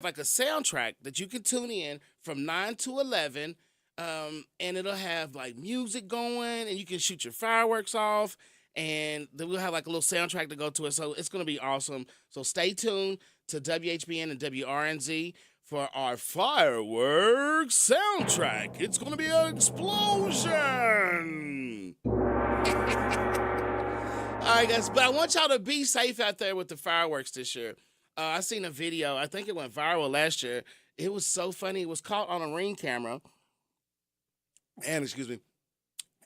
like a soundtrack that you can tune in from 9 to 11. And it'll have like music going, and you can shoot your fireworks off, and then we'll have like a little soundtrack to go to it. So it's going to be awesome. So stay tuned to WHBN and WRNZ for our fireworks soundtrack. It's going to be an explosion. All right, guys, but I want y'all to be safe out there with the fireworks this year. I seen a video. I think it went viral last year. It was so funny. It was caught on a Ring camera, and excuse me,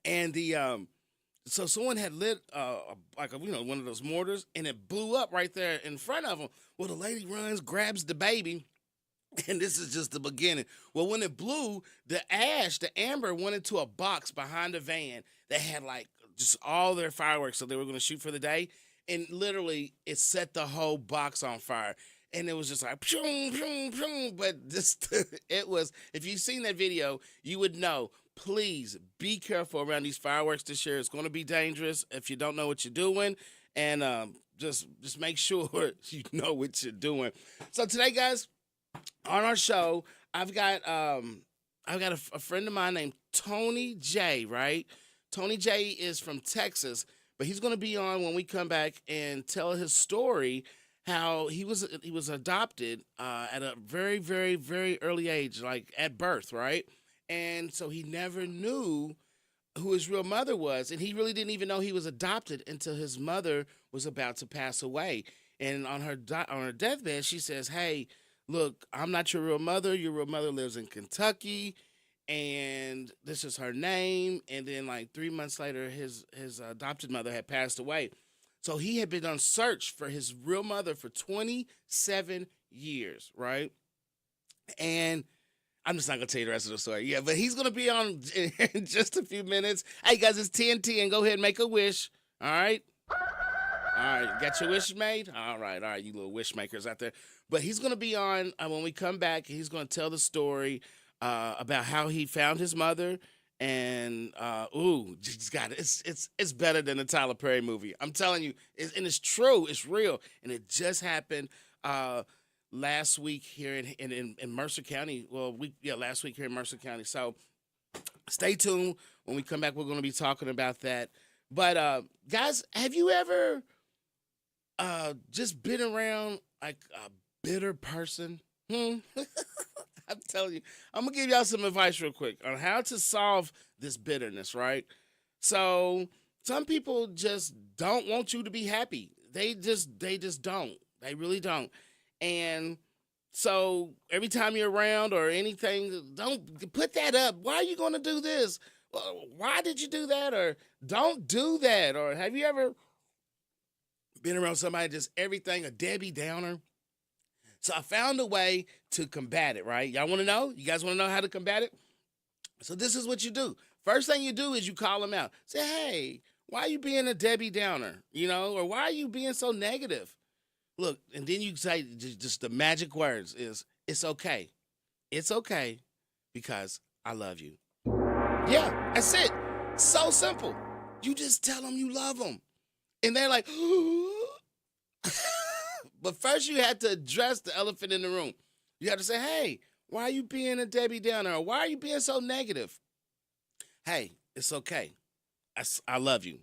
and the so someone had lit like one of those mortars, and it blew up right there in front of them. Well, the lady runs, grabs the baby, and this is just the beginning. Well, when it blew, the amber went into a box behind the van that had like just all their fireworks that they were going to shoot for the day. And literally, it set the whole box on fire. And it was just like, pshung, pshung, pshung. But this, it was, if you've seen that video, you would know. Please be careful around these fireworks this year. It's going to be dangerous if you don't know what you're doing. And just make sure you know what you're doing. So today, guys, on our show, I've got a friend of mine named Tony J. Right, Tony J is from Texas, but he's going to be on when we come back and tell his story. How he was adopted at a very very very early age, like at birth, right? And so he never knew who his real mother was, and he really didn't even know he was adopted until his mother was about to pass away. And on her deathbed, she says, "Hey, look, I'm not your real mother. Your real mother lives in Kentucky, and this is her name." And then, like 3 months later, his adopted mother had passed away. So he had been on search for his real mother for 27 years, right? And I'm just not gonna tell you the rest of the story. Yeah, but he's gonna be on in just a few minutes. Hey guys, it's TNT, and go ahead and make a wish. All right. All right, got your wish made? All right, you little wish makers out there. But he's going to be on when we come back. He's going to tell the story about how he found his mother. And, he's got it. It's better than the Tyler Perry movie. I'm telling you. And it's true. It's real. And it just happened last week here in Mercer County. Well, last week here in Mercer County. So stay tuned. When we come back, we're going to be talking about that. But, guys, have you ever just been around like a bitter person? I'm telling you, I'm gonna give y'all some advice real quick on how to solve this bitterness, right? So some people just don't want you to be happy. They just don't. They really don't. And so every time you're around or anything, don't put that up. Why are you gonna do this? Well, why did you do that? Or don't do that. Or have you ever been around somebody just everything a Debbie Downer? So I found a way to combat it, right? Y'all want to know? You guys want to know how to combat it? So this is what you do. First thing you do is you call them out. Say, hey, why are you being a Debbie Downer? Or why are you being so negative? Look, and then you say just the magic words is, it's okay. It's okay because I love you. Yeah, that's it. So simple. You just tell them you love them. And they're like, but first you had to address the elephant in the room. You have to say, hey, why are you being a Debbie Downer? Or why are you being so negative? Hey, it's okay. I love you.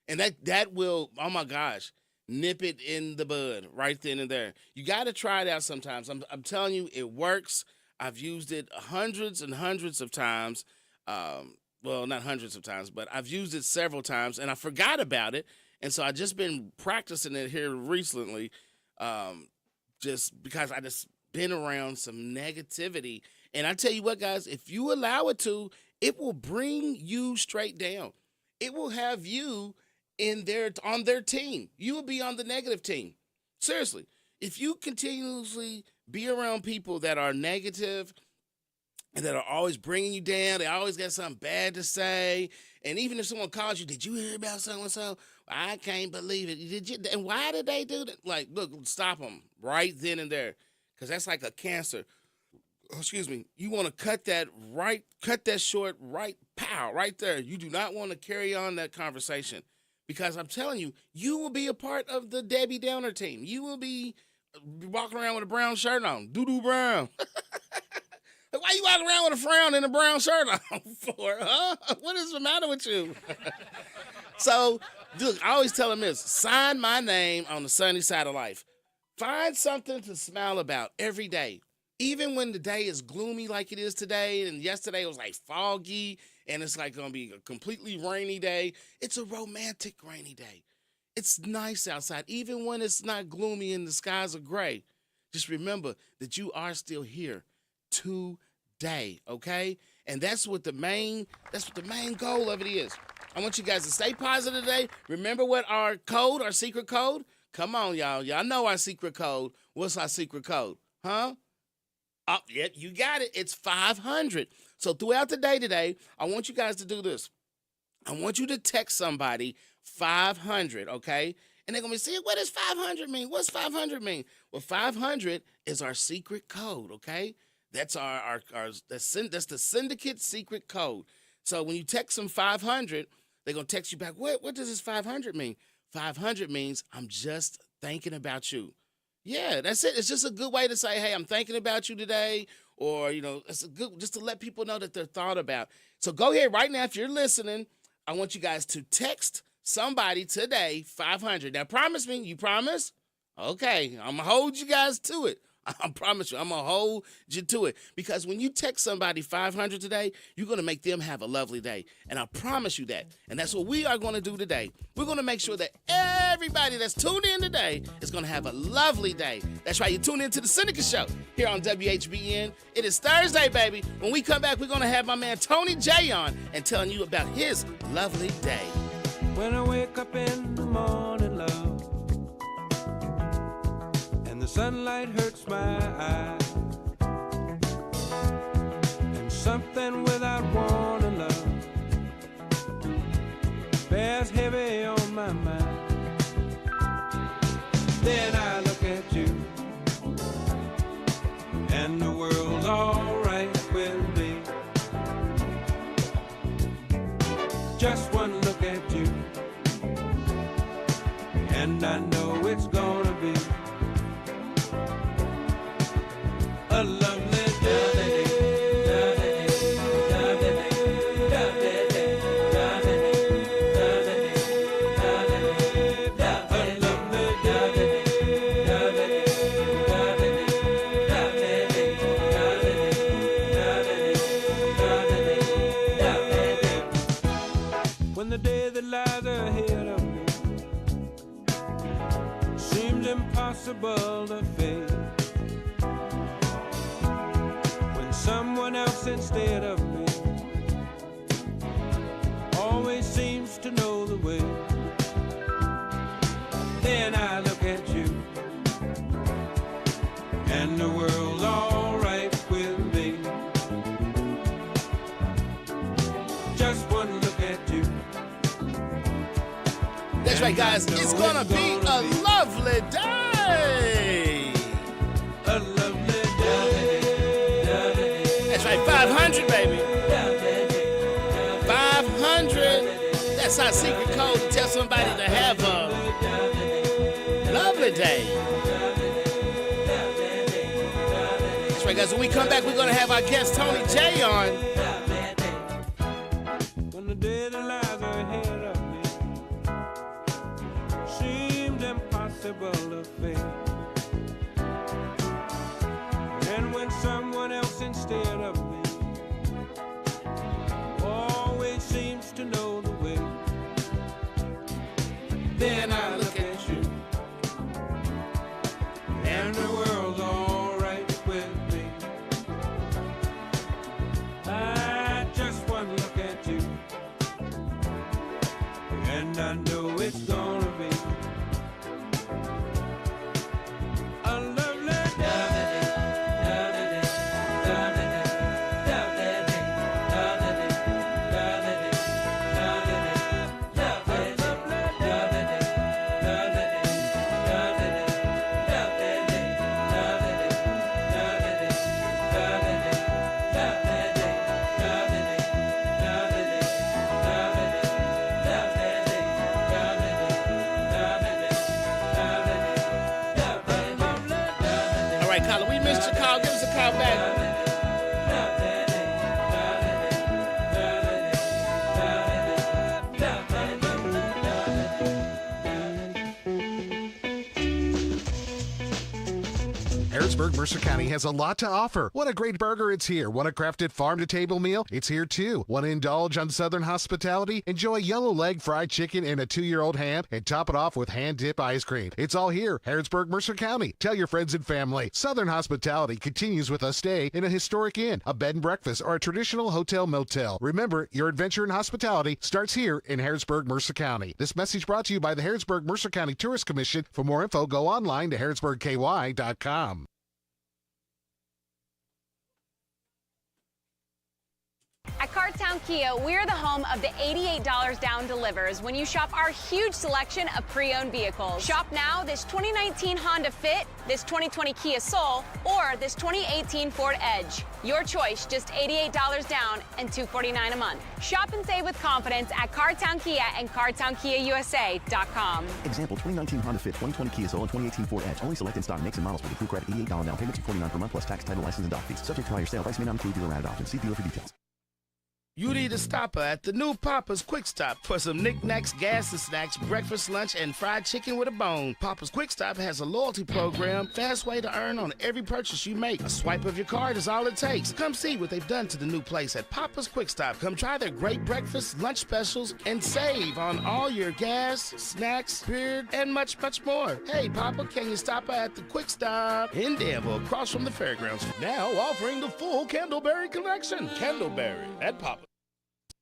And that will, oh my gosh, nip it in the bud right then and there. You got to try it out sometimes. I'm telling you, it works. I've used it hundreds and hundreds of times. Well, not hundreds of times, but I've used it several times, and I forgot about it. And so I've just been practicing it here recently, just because I just been around some negativity. And I tell you what, guys, if you allow it to, it will bring you straight down. It will have you on their team. You will be on the negative team. Seriously, if you continuously be around people that are negative and that are always bringing you down, they always got something bad to say. And even if someone calls you, did you hear about so-and-so? I can't believe it. Did you? And why did they do that? Like, look, stop them right then and there, because that's like a cancer. Oh, excuse me. You want to cut that short, right, pow, right there. You do not want to carry on that conversation, because I'm telling you, you will be a part of the Debbie Downer team. You will be walking around with a brown shirt on, doo-doo brown. Why you walking around with a frown and a brown shirt on for, huh? What is the matter with you? So, look, I always tell them this, sign my name on the sunny side of life. Find something to smile about every day. Even when the day is gloomy like it is today, and yesterday was like foggy, and it's like going to be a completely rainy day, it's a romantic rainy day. It's nice outside, even when it's not gloomy and the skies are gray. Just remember that you are still here today, okay? And that's what the main goal of it is. I want you guys to stay positive today. Remember what our secret code? Come on, y'all. Y'all know our secret code. What's our secret code? Huh? Oh, yep, you got it. It's 500. So throughout the day today, I want you guys to do this. I want you to text somebody 500, okay? And they're going to be saying, what does 500 mean? What's 500 mean? Well, 500 is our secret code, okay? That's that's the Sindicat secret code. So when you text them 500, they're going to text you back, what does this 500 mean? 500 means I'm just thinking about you. Yeah, that's it. It's just a good way to say, hey, I'm thinking about you today. Or, it's a good, just to let people know that they're thought about. So go ahead right now. If you're listening, I want you guys to text somebody today 500. Now, promise me. You promise? Okay, I'm going to hold you guys to it. I promise you, I'm going to hold you to it. Because when you text somebody 500 today, you're going to make them have a lovely day. And I promise you that. And that's what we are going to do today. We're going to make sure that everybody that's tuned in today is going to have a lovely day. That's right. You tune into the Sindicat Show here on WHBN. It is Thursday, baby. When we come back, we're going to have my man Tony J on and telling you about his lovely day. When I wake up in the morning, love, the sunlight hurts my eyes, and something without warning, love, bears heavy on my mind. Then I look at you, and the world's all right with me. Just one look at you, and I know it's gonna be a lovely day. When the day that lies ahead of me seems impossible to face, someone else instead of me always seems to know the way. Then I look at you, and the world's all right with me. Just one look at you. That's right, guys. It's gonna be a lovely day. A lovely day. 500, baby. 500. That's our secret code to tell somebody to have a lovely day. That's right, guys. When we come back, we're going to have our guest Tony J on. When the day that lies ahead of me seems impossible to face, and when someone else instead of me always seems to know the way, then I look at you, and the world's all right with me. I just one look at you, and I know it's gonna be a lovely day. that caller. We missed your call. Give us a call back. Harrodsburg, Mercer County has a lot to offer. Want a great burger? It's here. Want a crafted farm-to-table meal? It's here too. Want to indulge on Southern hospitality? Enjoy yellow leg fried chicken and a 2-year-old ham and top it off with hand-dip ice cream. It's all here. Harrodsburg, Mercer County. Tell your friends and family. Southern hospitality continues with a stay in a historic inn, a bed and breakfast, or a traditional hotel motel. Remember, your adventure in hospitality starts here in Harrodsburg, Mercer County. This message brought to you by the Harrodsburg, Mercer County Tourist Commission. For more info, go online to harrodsburgky.com. At Cartown Kia, we're the home of the $88 down delivers when you shop our huge selection of pre-owned vehicles. Shop now this 2019 Honda Fit, this 2020 Kia Soul, or this 2018 Ford Edge. Your choice, just $88 down and $249 a month. Shop and save with confidence at Cartown Kia and CartownKiaUSA.com. Example, 2019 Honda Fit, 2020 Kia Soul, and 2018 Ford Edge. Only select in-stock makes and models with approved credit. $88 down payment, $249 per month plus tax, title, license, and dock fees. Subject to prior sale. Price may not include dealer added options. See dealer for details. You need a stopper at the new Papa's Quick Stop for some knickknacks, gas and snacks, breakfast, lunch, and fried chicken with a bone. Papa's Quick Stop has a loyalty program, fast way to earn on every purchase you make. A swipe of your card is all it takes. Come see what they've done to the new place at Papa's Quick Stop. Come try their great breakfast, lunch specials, and save on all your gas, snacks, beer, and much, much more. Hey, Papa, can you stop at the Quick Stop in Danville, across from the fairgrounds? Now offering the full Candleberry collection. Candleberry at Papa.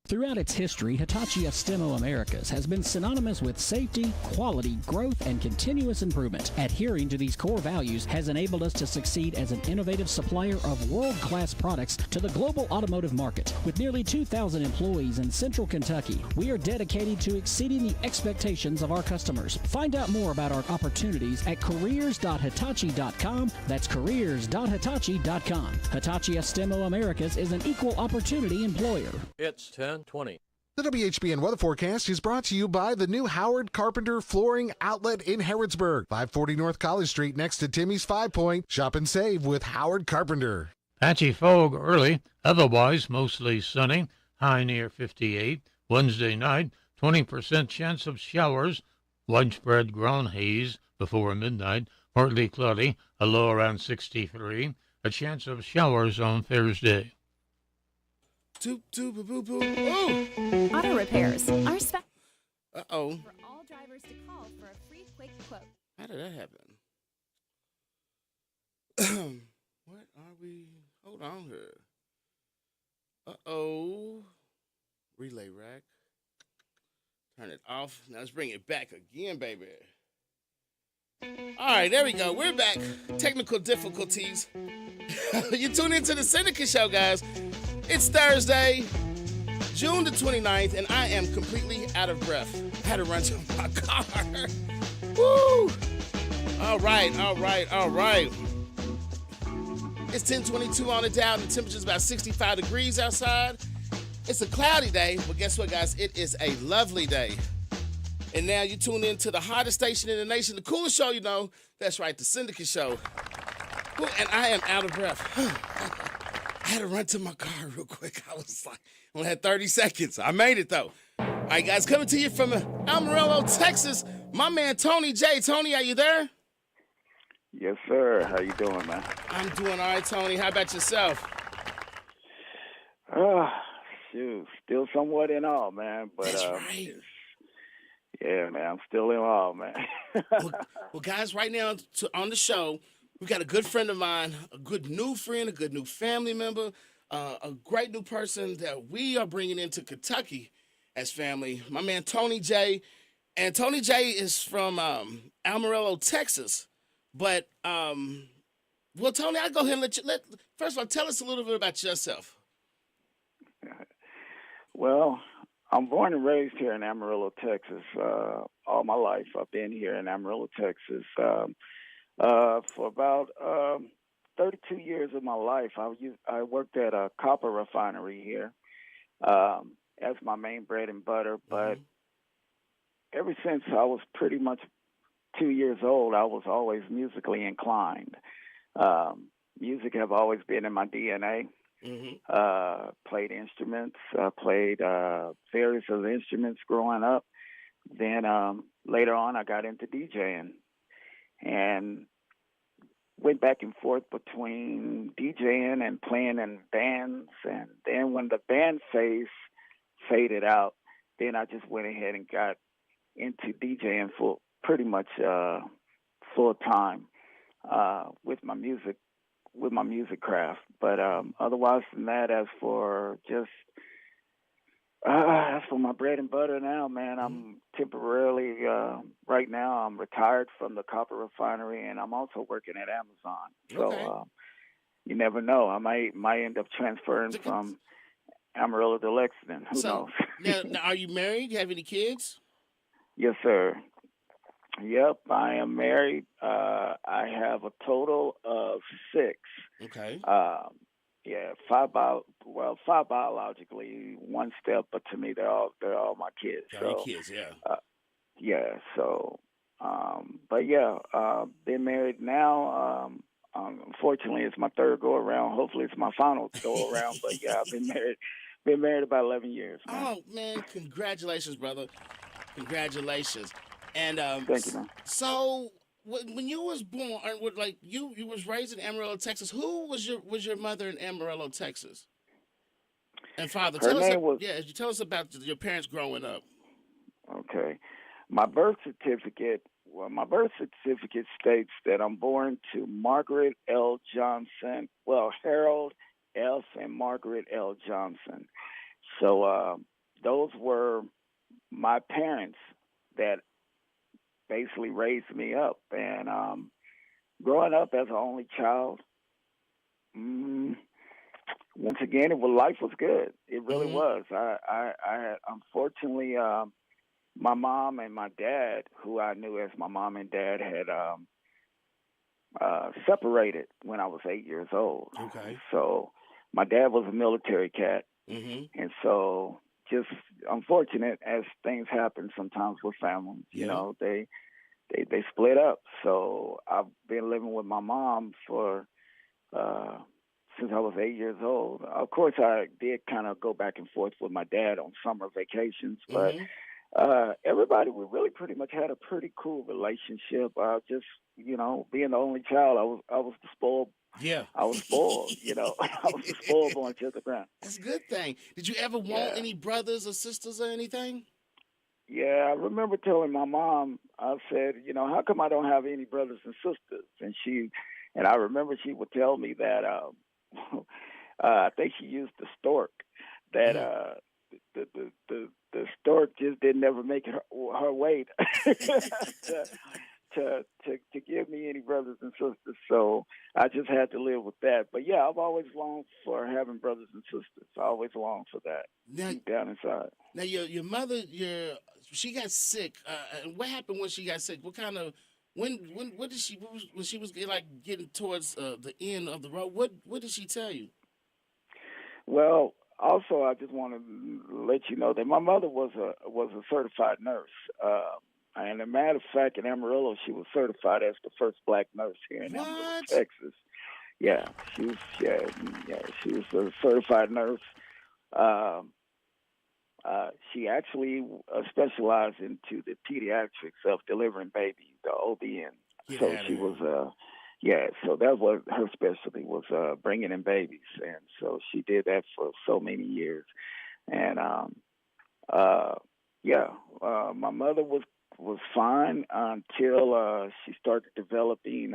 Throughout its history, Hitachi Estemo Americas has been synonymous with safety, quality, growth, and continuous improvement. Adhering to these core values has enabled us to succeed as an innovative supplier of world-class products to the global automotive market. With nearly 2,000 employees in Central Kentucky, we are dedicated to exceeding the expectations of our customers. Find out more about our opportunities at careers.hitachi.com. That's careers.hitachi.com. Hitachi Estemo Americas is an equal opportunity employer. It's 10:20. The WHBN weather forecast is brought to you by the new Howard Carpenter Flooring Outlet in Harrodsburg, 540 North College Street next to Timmy's 5 Point. Shop and save with Howard Carpenter. Patchy fog early, otherwise mostly sunny, high near 58. Wednesday night, 20% chance of showers, widespread ground haze before midnight, partly cloudy, a low around 63. A chance of showers on Thursday. Auto repairs are Uh-oh. for all drivers to call for a free quick quote. How did that happen? What are we? Hold on here. Uh-oh. Relay rack. Turn it off. Now let's bring it back again, baby. All right, there we go. We're back. Technical difficulties. You tune into the Sindicat show, guys. It's Thursday, June the 29th, and I am completely out of breath. I had to run to my car. Woo! All right. It's 10:22 on the dial. The temperature's about 65 degrees outside. It's a cloudy day, but guess what, guys? It is a lovely day. And now you tune in to the hottest station in the nation, the coolest show you know. That's right, the Sindicat show. Ooh, and I am out of breath. I had to run to my car real quick. I was like, I only had 30 seconds. I made it, though. All right, guys, coming to you from Amarillo, Texas, my man Tony J. Tony, are you there? Yes, sir. How you doing, man? I'm doing all right, Tony. How about yourself? Shoot, still somewhat in awe, man. But, That's right. Yeah, man, I'm still in awe, man. well, guys, right now on the show, we've got a good friend of mine, a good new friend, a good new family member, a great new person that we are bringing into Kentucky as family. My man Tony J. And Tony J is from Amarillo, Texas. But, well, Tony, I'll go ahead and first of all, tell us a little bit about yourself. Well, I'm born and raised here in Amarillo, Texas. All my life, I've been here in Amarillo, Texas. For about 32 years of my life, I worked at a copper refinery here as my main bread and butter. But ever since I was pretty much 2 years old, I was always musically inclined. Music have always been in my DNA. Played instruments, played various other instruments growing up. Then later on, I got into DJing and went back and forth between DJing and playing in bands. And then when the band phase faded out, then I just went ahead and got into DJing for pretty much full time with my music craft. But otherwise than that, as for my bread and butter now, man, I'm temporarily right now I'm retired from the copper refinery, and I'm also working at Amazon. So you never know, I might end up transferring from Amarillo to Lexington. Who knows? now, are you married? Do you have any kids? Yes, sir. Yep, I am married. I have a total of 6. Okay. Five biologically, one step, but to me they're all my kids. They're your kids, yeah. So, but yeah, been married now. Unfortunately, it's my third go around. Hopefully, it's my final go around. But yeah, I've been married about 11 years. Man. Oh man, congratulations, brother! Congratulations. And thank you, man. So when you was born, or like you was raised in Amarillo, Texas. Who was your mother in Amarillo, Texas? And father? Her name was. Yeah, tell us about your parents growing up. Okay, my birth certificate. Well, my birth certificate states that I'm born to Margaret L. Johnson. Well, Harold F. and Margaret L. Johnson. So those were my parents that basically raised me up. And growing up as an only child, once again, life was good. It really was. I had, unfortunately, my mom and my dad, who I knew as my mom and dad, had separated when I was 8 years old. Okay. So my dad was a military cat. And so just unfortunate as things happen sometimes with families, you know, they split up. So I've been living with my mom for since I was 8 years old. Of course, I did kind of go back and forth with my dad on summer vacations, but everybody, we really pretty much had a pretty cool relationship. Just, you know, being the only child, I was the spoiled. Yeah. I was spoiled, you know. I was the spoiled born to the ground. That's a good thing. Did you ever want any brothers or sisters or anything? Yeah, I remember telling my mom, I said, you know, how come I don't have any brothers and sisters? And I remember she would tell me that, I think she used the stork, that the stork just didn't ever make it her weight to give me any brothers and sisters. So I just had to live with that. But yeah, I've always longed for having brothers and sisters. I always longed for that deep down inside. Now your mother, she got sick. And what happened when she got sick? What kind of when she was like getting towards the end of the road? What did she tell you? Well, also I just want to let you know that my mother was a certified nurse. And as a matter of fact, in Amarillo, she was certified as the first black nurse here in Amarillo, Texas. Yeah, she was. She was a certified nurse. She actually specialized into the pediatrics of delivering babies, the OBN. So she was. So that was her specialty, was bringing in babies, and so she did that for so many years. And my mother was fine until she started developing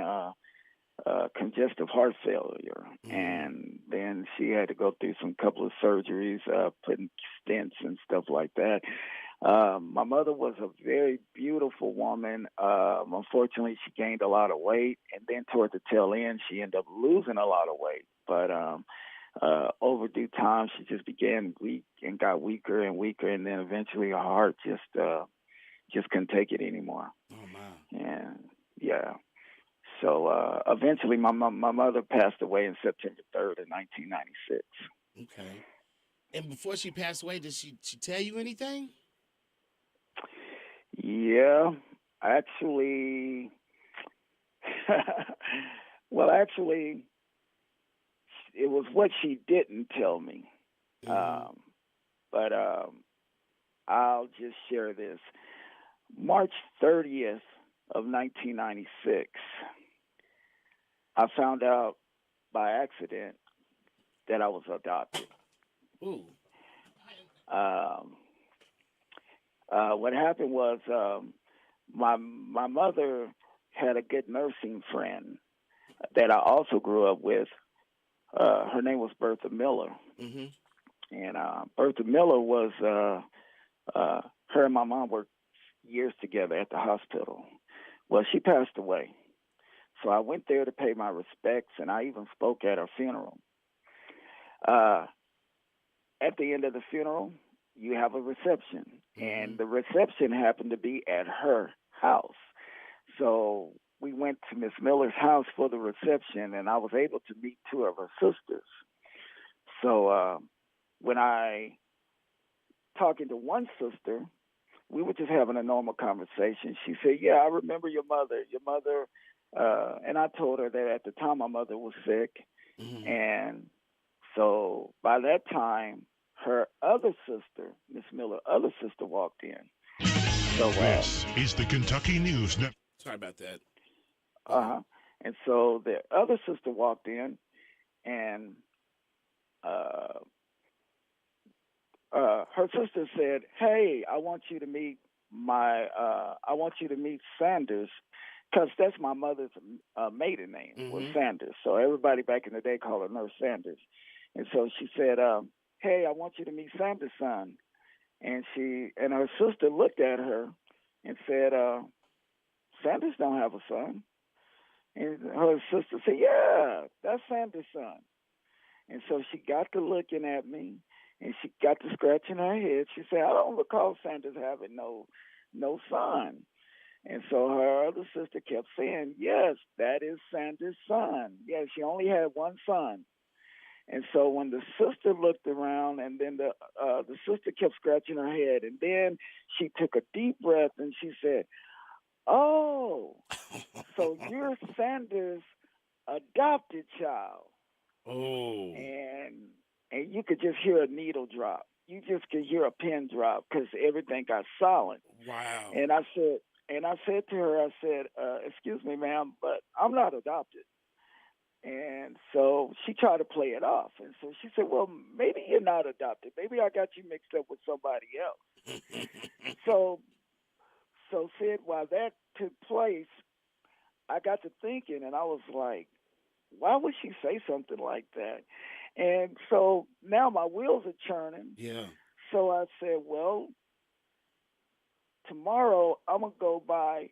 congestive heart failure, and then she had to go through some couple of surgeries, putting stents and stuff like that. My mother was a very beautiful woman. Unfortunately, she gained a lot of weight, and then toward the tail end, she ended up losing a lot of weight. But over due time, she just began weak and got weaker and weaker, and then eventually her heart just couldn't take it anymore. Oh my! And yeah, so eventually my mother passed away on September 3rd of 1996. Okay. And before she passed away, did she tell you anything? Yeah, actually, Well, actually, it was what she didn't tell me. But I'll just share this. March 30th of 1996, I found out by accident that I was adopted. Ooh. What happened was my mother had a good nursing friend that I also grew up with. Her name was Bertha Miller. And Bertha Miller was, her and my mom worked years together at the hospital. Well, she passed away. So I went there to pay my respects, and I even spoke at her funeral. At the end of the funeral, you have a reception, and the reception happened to be at her house. So we went to Miss Miller's house for the reception, and I was able to meet two of her sisters. So when I talking to one sister, we were just having a normal conversation. She said, "Yeah, I remember your mother. And I told her that at the time my mother was sick. And so by that time, her other sister, Miss Miller's other sister, walked in. So this is the Kentucky News Network. Sorry about that. And so the other sister walked in, and her sister said, "Hey, I want you to meet Sanders, because that's my mother's maiden name was Sanders. So everybody back in the day called her Nurse Sanders. And so she said, hey, I want you to meet Sanders' son." And her sister looked at her and said, "Sanders don't have a son." And her sister said, "Yeah, that's Sanders' son." And so she got to looking at me, and she got to scratching her head. She said, "I don't recall Sanders having no son." And so her other sister kept saying, "Yes, that is Sanders' son. Yeah, she only had one son." And so when the sister looked around, and then the sister kept scratching her head, and then she took a deep breath and she said, "Oh, so you're Sanders' adopted child." Oh. And you could just hear a needle drop. You just could hear a pin drop because everything got silent. Wow. And I said to her, "Excuse me, ma'am, but I'm not adopted." And so she tried to play it off. And so she said, "Well, maybe you're not adopted. Maybe I got you mixed up with somebody else." So Sid, while that took place, I got to thinking, and I was like, why would she say something like that? And so now my wheels are churning. Yeah. So I said, well, tomorrow I'm going to go by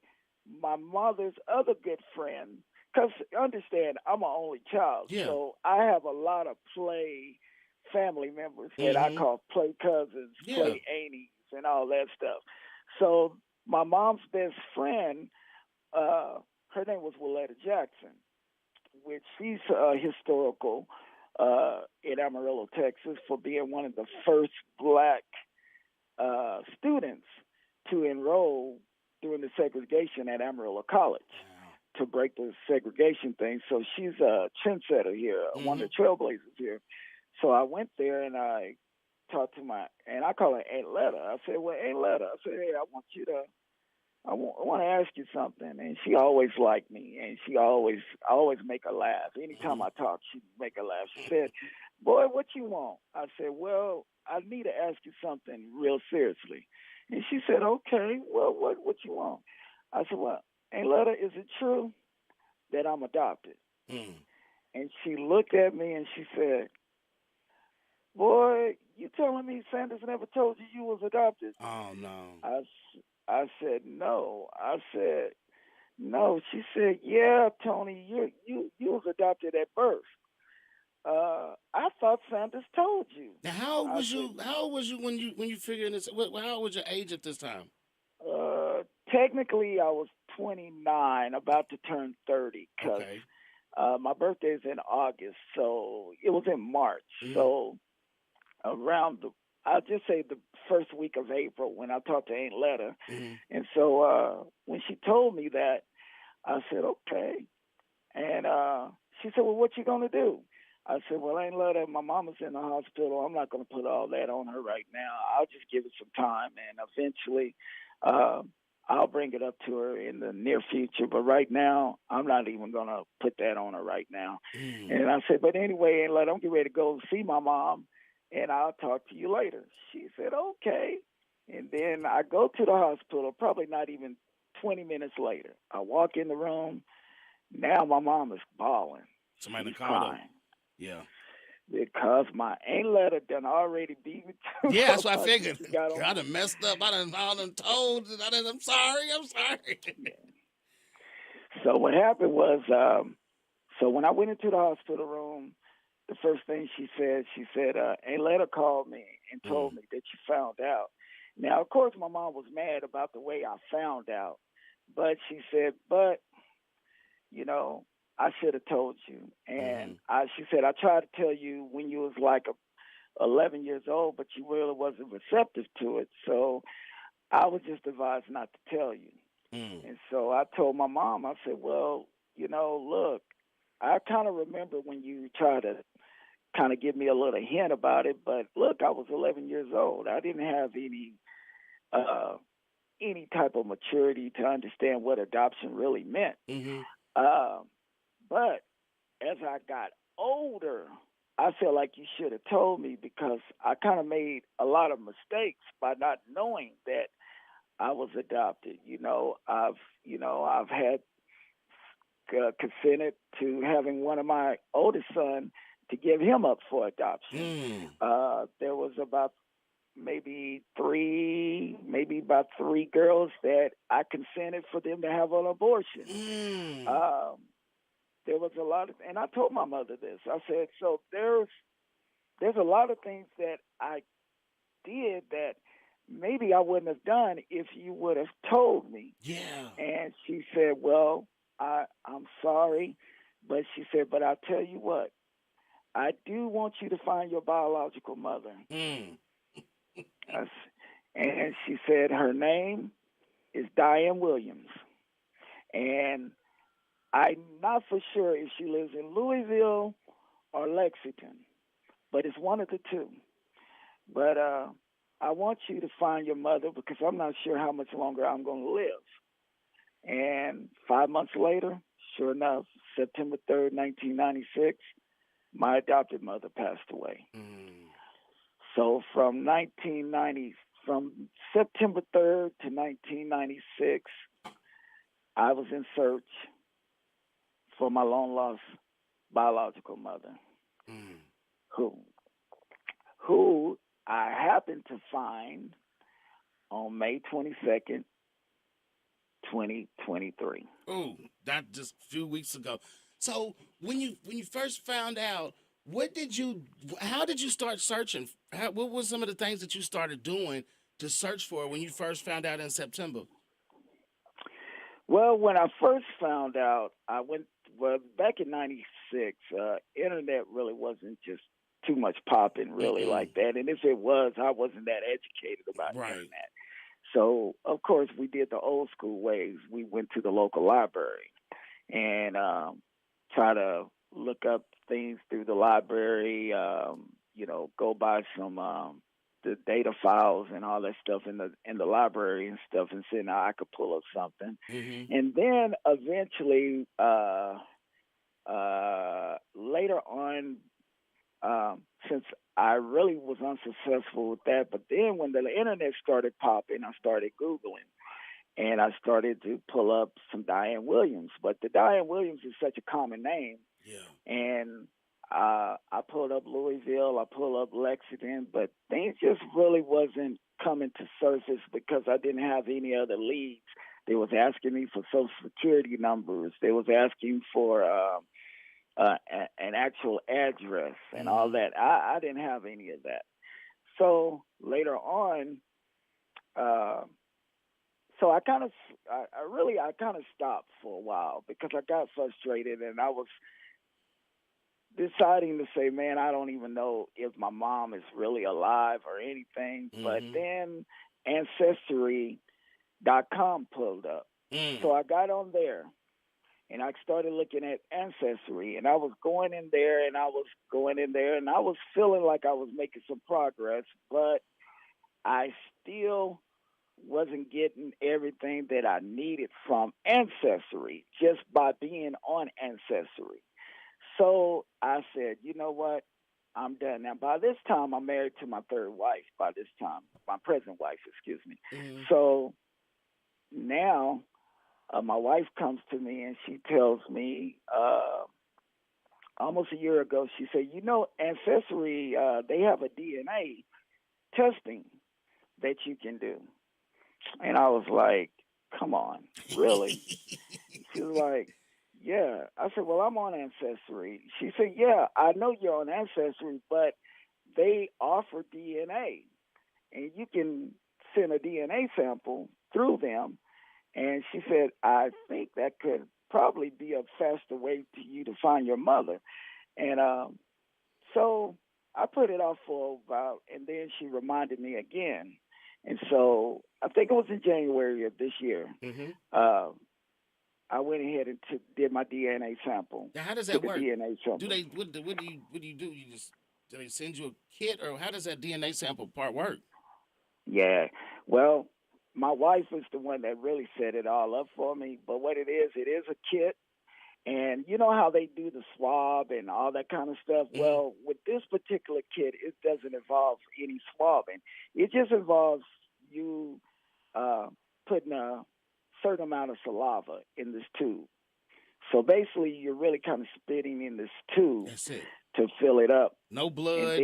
my mother's other good friend. Because understand, I'm an only child. Yeah. So I have a lot of play family members that I call play cousins, play aunties, and all that stuff. So my mom's best friend, her name was Willetta Jackson, which she's historical in Amarillo, Texas, for being one of the first black students to enroll during the segregation at Amarillo College to break the segregation thing. So she's a trendsetter here, one of the trailblazers here. So I went there and I talked to and I call her Aunt Letta. I said, "Well, Aunt Letta," I said, "Hey, I want to ask you something." And she always liked me, and I always make her laugh. Anytime I talk, she'd make her laugh. She said, "Boy, what you want?" I said, "Well, I need to ask you something real seriously." And she said, "Okay, well, what you want?" I said, "Well, Aunt Letta, is it true that I'm adopted?" And she looked at me and she said, "Boy, you telling me Sanders never told you was adopted?" Oh, no. I said, "No." I said, "No." She said, "Yeah, Tony, you was adopted at birth. I thought Sanders told you." Now, how old was you when you figured this? How old was your age at this time? Technically, I was 29, about to turn 30, because my birthday is in August, so it was in March. So around I'll just say the first week of April when I talked to Aunt Letta. And so when she told me that, I said, "Okay." And she said, well, what you going to do? I said, well, I ain't let her. My mama's in the hospital. I'm not going to put all that on her right now. I'll just give it some time, and eventually I'll bring it up to her in the near future. But right now, I'm not even going to put that on her right now. And I said, but anyway, and let I'm get ready to go see my mom, and I'll talk to you later. She said, okay. And then I go to the hospital, probably not even 20 minutes later. I walk in the room. Now my mom is bawling. Somebody She's called crying. her. Yeah. Because my ain't letter done already beat me to Yeah, that's what I figured. got I done messed up. I done told. I'm sorry. So what happened was, so when I went into the hospital room, the first thing she said, Aunt Letta called me and told me that you found out. Now, of course, my mom was mad about the way I found out. But she said, you know, I should have told you. And she said, I tried to tell you when you was like 11 years old, but you really wasn't receptive to it. So I was just advised not to tell you. And so I told my mom, I said, well, you know, look, I kind of remember when you tried to kind of give me a little hint about it, but look, I was 11 years old. I didn't have any type of maturity to understand what adoption really meant. But as I got older, I feel like you should have told me, because I kind of made a lot of mistakes by not knowing that I was adopted. I've had consented to having one of my oldest son to give him up for adoption. There was about three girls that I consented for them to have an abortion. There was a lot of, and I told my mother this. I said, so there's a lot of things that I did that maybe I wouldn't have done if you would have told me. Yeah. And she said, well, I'm sorry, but she said, but I'll tell you what, I do want you to find your biological mother. And she said her name is Diane Williams. And I'm not for sure if she lives in Louisville or Lexington, but it's one of the two. But I want you to find your mother, because I'm not sure how much longer I'm going to live. And 5 months later, sure enough, September 3rd, 1996, my adopted mother passed away. So from September 3rd to 1996, I was in search for my long-lost biological mother, who I happened to find on May 22nd, 2023. Oh, that just a few weeks ago. So when you first found out, how did you start searching? What were some of the things that you started doing to search for when you first found out in September? Well, when I first found out, back in 96, internet really wasn't just too much popping really like that. And if it was, I wasn't that educated about internet. So, of course, we did the old school ways. We went to the local library and try to look up things through the library, go by some the data files and all that stuff in the library and stuff, and see now I could pull up something. And then eventually, later on, since I really was unsuccessful with that, but then when the internet started popping, I started Googling. And I started to pull up some Diane Williams. But the Diane Williams is such a common name. Yeah. And I pulled up Louisville, I pulled up Lexington, but things just really wasn't coming to surface because I didn't have any other leads. They was asking me for Social Security numbers. They was asking for an actual address and all that. I didn't have any of that. So later on, so I kind of stopped for a while because I got frustrated and I was deciding to say, man, I don't even know if my mom is really alive or anything. But then Ancestry.com pulled up. So I got on there and I started looking at Ancestry, and I was going in there, and I was going in there, and I was feeling like I was making some progress, but I still wasn't getting everything that I needed from Ancestry just by being on Ancestry. So I said, you know what? I'm done. Now, by this time, I'm married to my third wife, by this time, my present wife, excuse me. Mm-hmm. So now my wife comes to me and she tells me almost a year ago, she said, you know, Ancestry, they have a DNA testing that you can do. And I was like, come on, really? She was like, yeah. I said, well, I'm on Ancestry. She said, yeah, I know you're on Ancestry, but they offer DNA. And you can send a DNA sample through them. And she said, I think that could probably be a faster way to you to find your mother. And so I put it off for a while, and then she reminded me again. And so I think it was in January of this year. Mm-hmm. I went ahead and did my DNA sample. Now, how does that work? DNA sample. Do they? What do you do? You just do they send you a kit, or how does that DNA sample part work? Yeah. Well, my wife is the one that really set it all up for me. But what it is a kit. And you know how they do the swab and all that kind of stuff? Mm-hmm. Well, with this particular kit, it doesn't involve any swabbing. It just involves you putting a certain amount of saliva in this tube. So basically, you're really kind of spitting in this tube. That's it. To fill it up. No blood,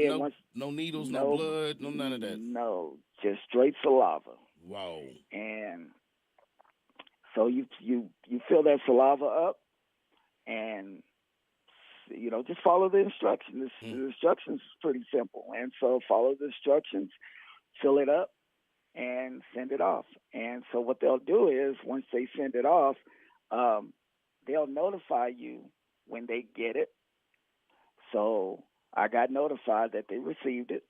no needles, no blood, no none of that. No, just straight saliva. Wow. And so you fill that saliva up, and you know, just follow the instructions. The instructions is pretty simple, and so follow the instructions, fill it up, and send it off. And so what they'll do is once they send it off, they'll notify you when they get it. So I got notified that they received it.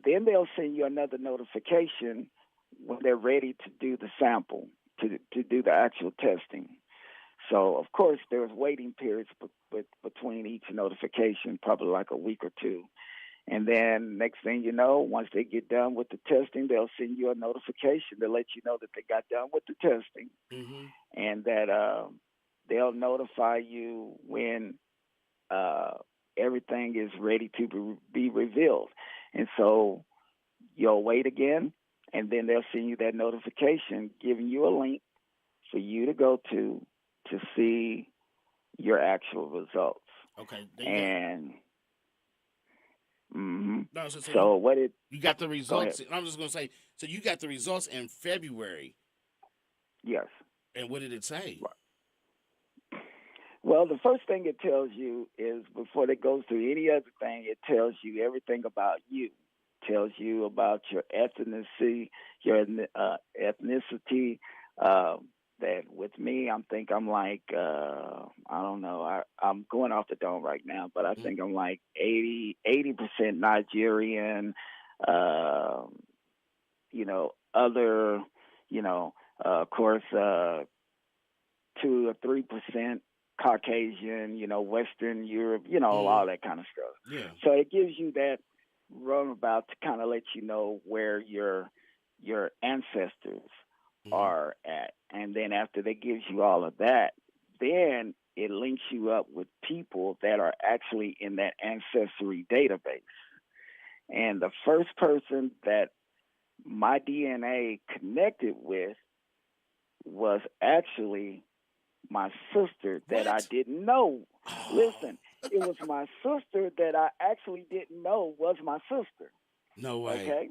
Then they'll send you another notification when they're ready to do the sample, to do the actual testing. So, of course, there's waiting periods between each notification, probably like a week or two. And then next thing you know, once they get done with the testing, they'll send you a notification to let you know that they got done with the testing. Mm-hmm. And that they'll notify you when everything is ready to be revealed. And so you'll wait again, and then they'll send you that notification giving you a link for you to go to see your actual results. Okay. And no, so what it you got the results. I'm just going to say, so you got the results in February. Yes. And what did it say? Well, the first thing it tells you is, before it goes through any other thing, it tells you everything about you. It tells you about your ethnicity, that with me, I'm like, I don't know, I'm going off the dome right now, but I think I'm like 80% Nigerian, other, of course, 2 or 3% Caucasian, Western Europe, all that kind of stuff. Yeah. So it gives you that runabout to kind of let you know where your ancestors are at. And then after they gives you all of that, then it links you up with people that are actually in that ancestry database. And the first person that my DNA connected with was actually my sister that I didn't know. Listen, it was my sister that I actually didn't know was my sister. No way. Okay?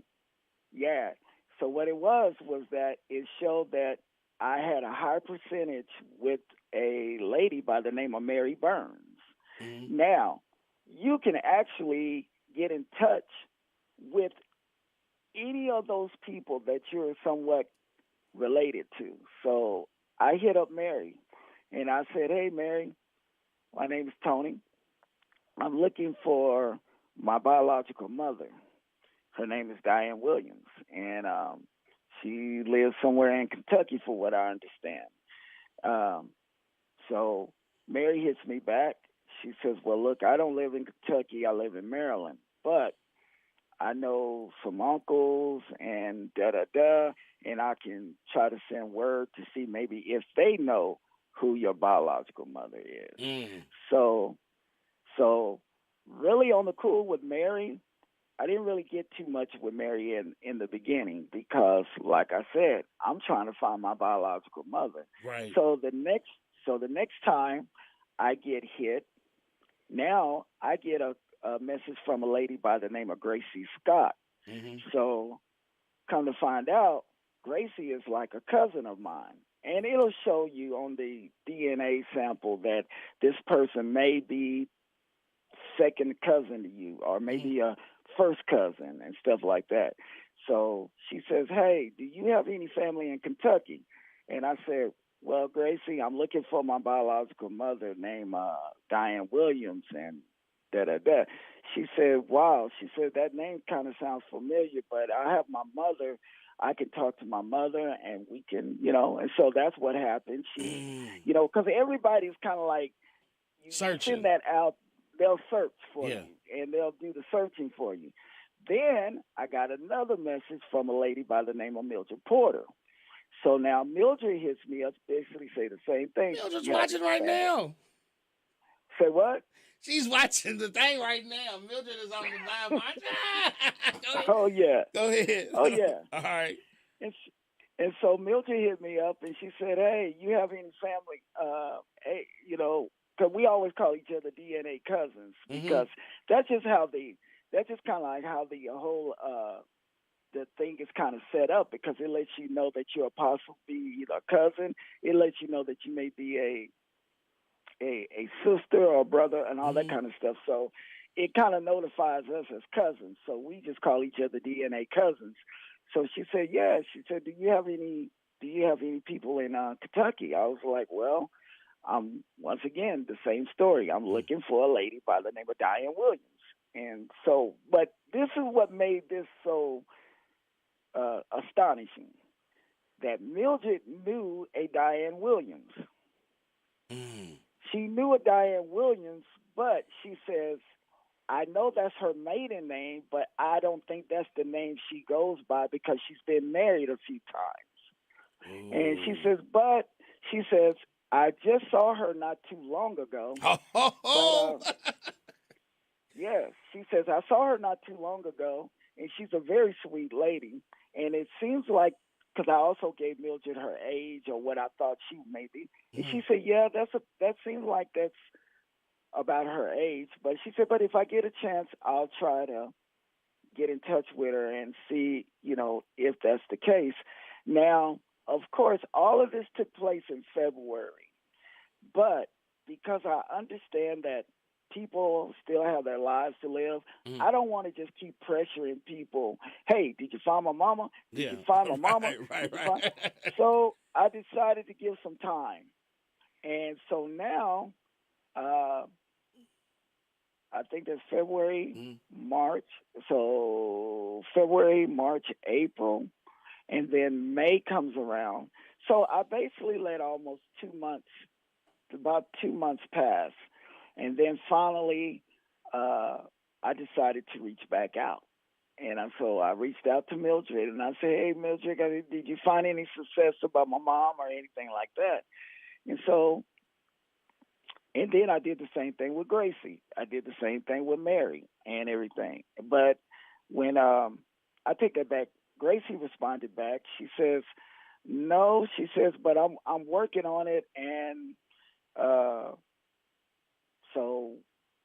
Yeah. So what it was that it showed that I had a high percentage with a lady by the name of Mary Burns. Mm-hmm. Now, you can actually get in touch with any of those people that you're somewhat related to. So I hit up Mary, and I said, hey, Mary, my name is Tony. I'm looking for my biological mother. Her name is Diane Williams, and she lives somewhere in Kentucky, for what I understand. So Mary hits me back. She says, well, look, I don't live in Kentucky. I live in Maryland. But I know some uncles and da-da-da, and I can try to send word to see maybe if they know who your biological mother is. So really on the cool with Mary, I didn't really get too much with Mary in the beginning because, like I said, I'm trying to find my biological mother. Right. So the next time I get hit, now I get a message from a lady by the name of Gracie Scott. So come to find out, Gracie is like a cousin of mine. And it'll show you on the DNA sample that this person may be second cousin to you or maybe a first cousin and stuff like that. So she says, hey, do you have any family in Kentucky? And I said, well, Gracie, I'm looking for my biological mother named Diane Williams and da-da-da. She said, wow. She said, that name kind of sounds familiar, but I have my mother. I can talk to my mother and we can, and so that's what happened. She, because everybody's kind of like, you send that out, they'll search for you and they'll do the searching for you. Then I got another message from a lady by the name of Mildred Porter. So now Mildred hits me up, basically say the same thing. Mildred's watching right now. Say what? She's watching the thing right now. Mildred is on the live watch. Oh, yeah. Go ahead. Oh, yeah. All right. And so Mildred hit me up, and she said, hey, you have any family, because we always call each other DNA cousins because that's just kind of like how the whole the thing is kind of set up because it lets you know that you're a possibly a cousin. It lets you know that you may be a sister or a brother and all that kind of stuff. So it kind of notifies us as cousins. So we just call each other DNA cousins. So she said, yeah. She said, do you have any people in Kentucky? I was like, well, once again, the same story. I'm looking for a lady by the name of Diane Williams. And so, but this is what made this so astonishing, that Mildred knew a Diane Williams. She knew a Diane Williams, but she says, I know that's her maiden name, but I don't think that's the name she goes by because she's been married a few times. And she says, I just saw her not too long ago. But, yes, she says, I saw her not too long ago, and she's a very sweet lady. And it seems like, because I also gave Mildred her age or what I thought she may be. And she said, yeah, that seems like that's about her age. But she said, but if I get a chance, I'll try to get in touch with her and see, if that's the case. Now, of course, all of this took place in February. But because I understand that people still have their lives to live, I don't want to just keep pressuring people. Hey, did you find my mama? Did you find my mama? Right. So I decided to give some time. And so now, I think that's February, March. So February, March, April, and then May comes around. So I basically let almost 2 months, about 2 months pass. And then finally, I decided to reach back out. And so I reached out to Mildred, and I said, hey, Mildred, did you find any success about my mom or anything like that? And then I did the same thing with Gracie. I did the same thing with Mary and everything. But when I take that back, Gracie responded back. She says, no, she says, but I'm working on it. And so,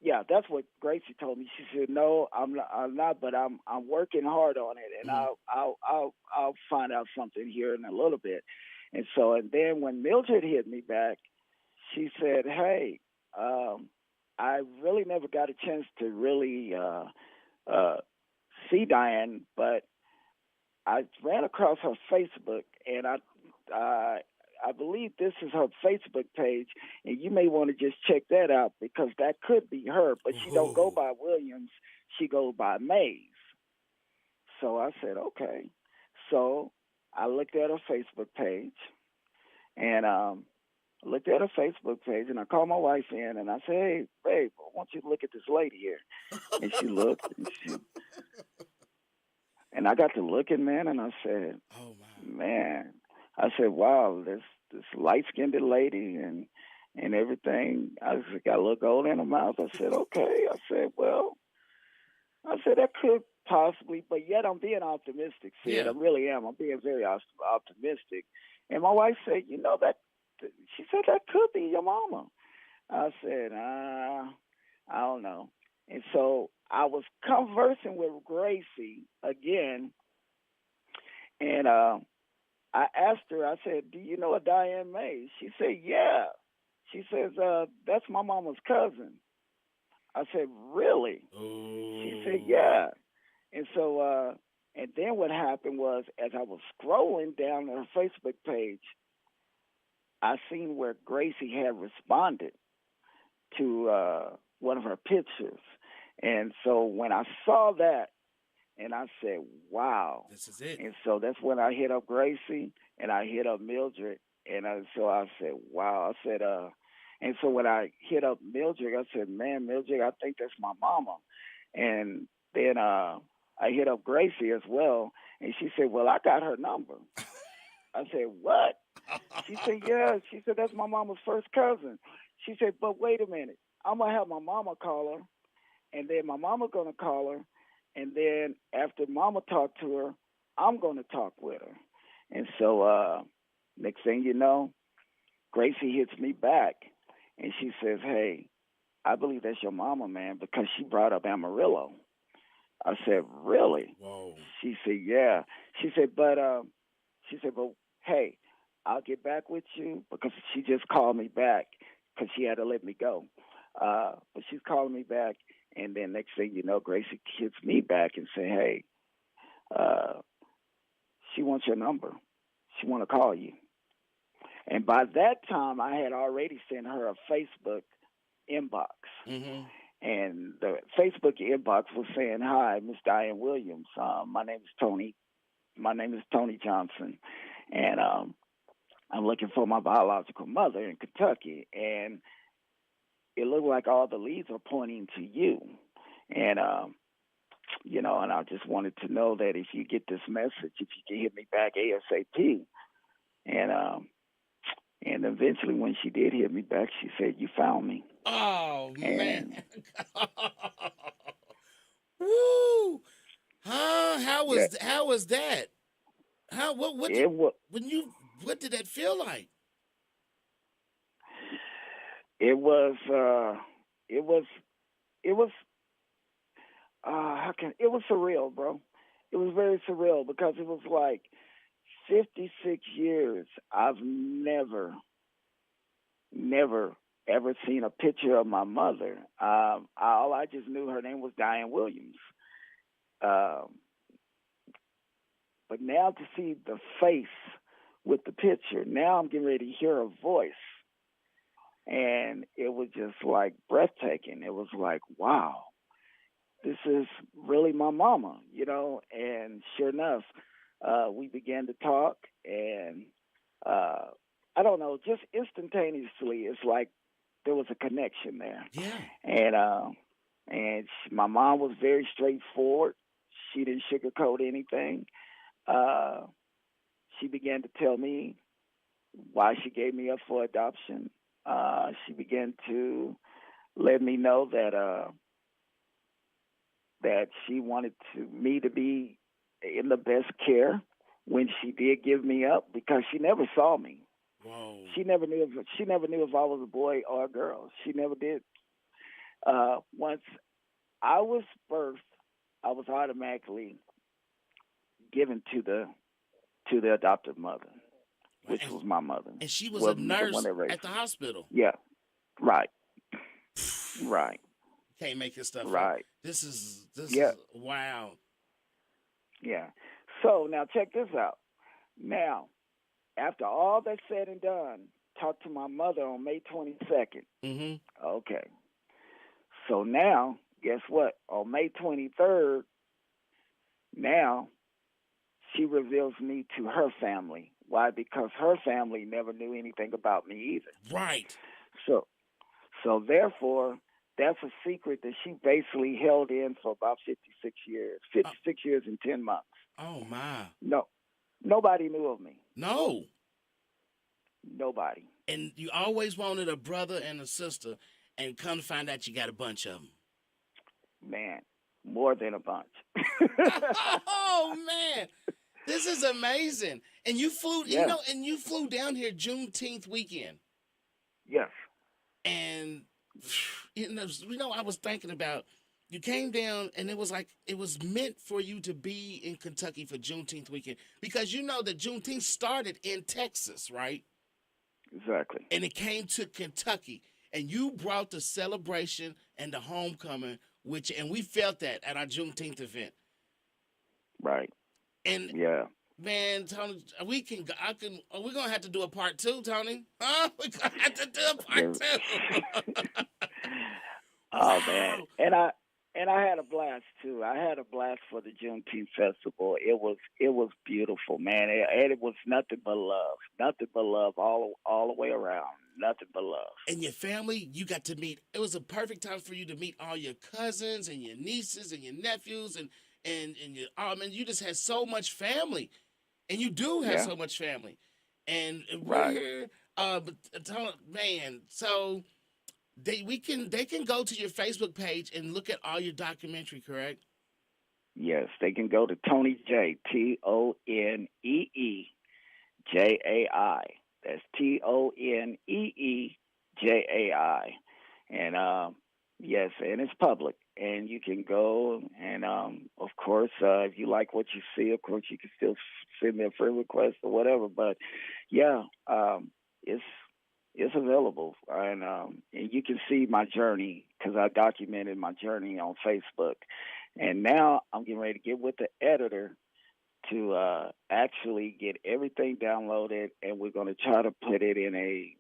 yeah, that's what Gracie told me. She said, no, I'm not, but I'm working hard on it. And I'll find out something here in a little bit. And then when Mildred hit me back, she said, hey, I really never got a chance to really see Diane, but I ran across her Facebook, and I believe this is her Facebook page, and you may want to just check that out because that could be her, but she don't go by Williams. She goes by Mays. So I said, okay. So I looked at her Facebook page, and I looked at her Facebook page, and I called my wife in, and I said, "Hey, babe, I want you to look at this lady here." And she looked, and I got to looking, man, and I said, Oh, wow. "Man," I said, "Wow, this light-skinned lady and everything." I just got a little gold in her mouth. I said, "Okay." I said, "Well," I said, "that could possibly," but yet I'm being optimistic, Sid. Yeah. I really am. I'm being very optimistic. And my wife said, she said, "That could be your mama." I said, I don't know. And so I was conversing with Gracie again, and I asked her, I said, "Do you know a Diane May?" She said, "Yeah." She says, "That's my mama's cousin." I said, "Really?" Ooh. She said, "Yeah." And so, and then what happened was, as I was scrolling down her Facebook page, I seen where Gracie had responded to one of her pictures. And so when I saw that, and I said, "Wow." This is it. And so that's when I hit up Gracie, and I hit up Mildred. And so I said, "Wow." I said, and so when I hit up Mildred, I said, "Man, Mildred, I think that's my mama." And then I hit up Gracie as well, and she said, "Well, I got her number." I said, "What?" She said, "Yeah." She said, "That's my mama's first cousin." She said, "But wait a minute. I'm going to have my mama call her, and then my mama going to call her, and then after mama talked to her, I'm going to talk with her." And so next thing you know, Gracie hits me back, and she says, "Hey, I believe that's your mama, man, because she brought up Amarillo." I said, "Really?" Whoa. She said, "Yeah." She said, but hey, I'll get back with you, because she just called me back because she had to let me go. But she's calling me back, and then next thing you know, Gracie hits me back and say, "Hey, she wants your number. She want to call you." And by that time, I had already sent her a Facebook inbox. Mm-hmm. And the Facebook inbox was saying, "Hi, Miss Diane Williams. My name is Tony. My name is Tony Johnson, and I'm looking for my biological mother in Kentucky. And it looked like all the leads are pointing to you. And and I just wanted to know that if you get this message, if you can hit me back ASAP." And eventually, when she did hit me back, she said, "You found me." Oh, man. And Woo. Huh? How yeah, was that? How what it was. what did that feel like? It was. It was. It was. It was surreal, bro. It was very surreal, because it was like 56 years. I've never ever seen a picture of my mother. All I just knew, her name was Diane Williams. But now to see the face with the picture, now I'm getting ready to hear her voice. And it was just like breathtaking. It was like, wow, this is really my mama, And sure enough, we began to talk, and I don't know, just instantaneously, it's like there was a connection there. Yeah. And my mom was very straightforward. She didn't sugarcoat anything. She began to tell me why she gave me up for adoption. She began to let me know that she wanted me to be in the best care when she did give me up, because she never saw me. Whoa. She never knew if I was a boy or a girl. She never did. Once I was birthed, I was automatically given to the adoptive mother, which was my mother. And she was a nurse at the me. hospital. Yeah, right, right. Can't make this stuff up. Right. This is wow. Yeah. So now check this out. Now, after all that's said and done, talked to my mother on May 22nd. Mm-hmm. Okay. So now, guess what? On May 23rd, now she reveals me to her family, Why? Because her family never knew anything about me either. Right. So therefore, that's a secret that she basically held in for about 56 years. 56 years and 10 months. Oh, my. No, nobody knew of me. No. Nobody. And you always wanted a brother and a sister, and come to find out you got a bunch of them. Man, more than a bunch. Oh, man. This is amazing. And you flew, Yeah. you flew down here Juneteenth weekend. Yes. And, I was thinking about, you came down, and it was like, it was meant for you to be in Kentucky for Juneteenth weekend. Because you know that Juneteenth started in Texas, right? Exactly. And it came to Kentucky. And you brought the celebration and the homecoming, and we felt that at our Juneteenth event. Right. And yeah, man, Tony, are we gonna have to do a part 2, Tony? Huh? We're gonna have to do a part 2. Oh man, and I had a blast too. I had a blast for the Juneteenth festival. It was beautiful, man. It was nothing but love all the way around. Nothing but love. And your family, you got to meet. It was a perfect time for you to meet all your cousins and your nieces and your nephews and your you just had so much family, and you do have so much family, and we're here. But man, so they can go to your Facebook page and look at all your documentary, correct? Yes, they can go to Tony J, TONEEJAI. That's TONEEJAI, and yes, and it's public, and you can go and of course, if you like what you see, of course you can still send me a friend request or whatever. But yeah, it's available, and you can see my journey because I documented my journey on Facebook, and now I'm getting ready to get with the editor to actually get everything downloaded, and we're going to try to put it in a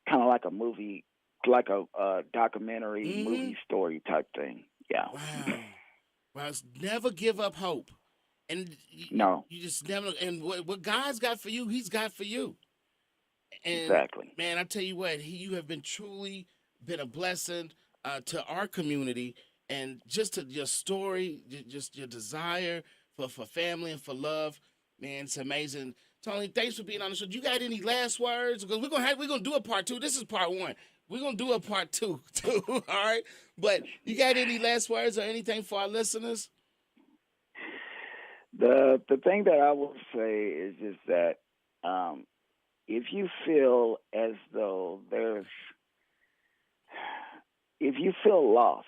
kind of like a movie, like a documentary movie story type thing. Yeah. Wow. Well, never give up hope. And no. You just never, and what God's got for you, he's got for you. And exactly. Man, I tell you what, you have truly been a blessing to our community, and just to your story, just your desire for family and for love, man, it's amazing. Tony, thanks for being on the show. You got any last words? Because we're gonna do a part 2. This is part 1. We're gonna do a part 2 too. All right. But you got any last words or anything for our listeners? The thing that I will say is just that if you feel as though if you feel lost,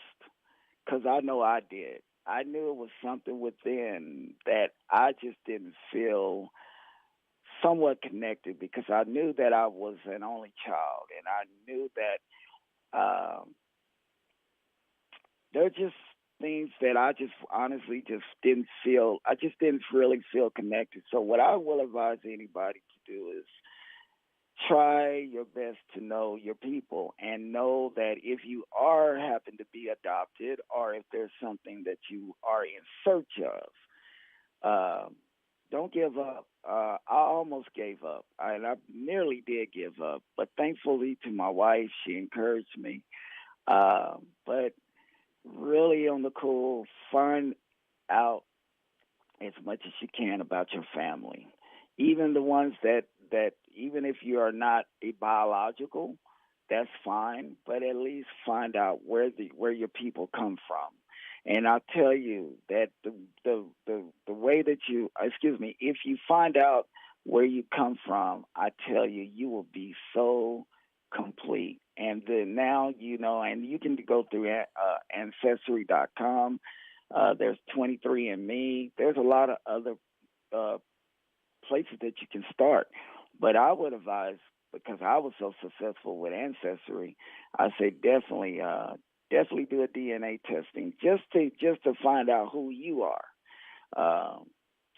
because I know I did. I knew it was something within that I just didn't feel somewhat connected, because I knew that I was an only child, and I knew that there are just things that I just honestly just didn't feel. I just didn't really feel connected. So what I will advise anybody to do is try your best to know your people, and know that if you happen to be adopted, or if there's something that you are in search of, don't give up. I almost gave up, and I nearly did give up, but thankfully to my wife, she encouraged me. But really on the cool, find out as much as you can about your family, even the ones that even if you are not a biological, that's fine, but at least find out where your people come from. And I'll tell you that the way that if you find out where you come from, I tell you, you will be so complete. And then now, and you can go through Ancestry.com. There's 23andMe. There's a lot of other places that you can start. But I would advise, because I was so successful with Ancestry, I say definitely do a DNA testing just to find out who you are,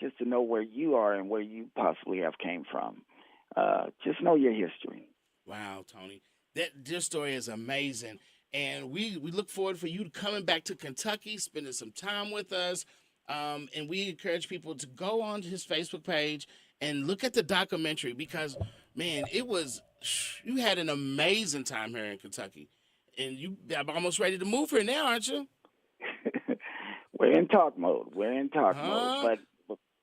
just to know where you are and where you possibly have came from. Just know your history. Wow, Tony, your story is amazing, and we look forward for you coming back to Kentucky, spending some time with us, and we encourage people to go on to his Facebook page and look at the documentary because, man, you had an amazing time here in Kentucky. And I'm almost ready to move here now, aren't you? We're in talk mode. But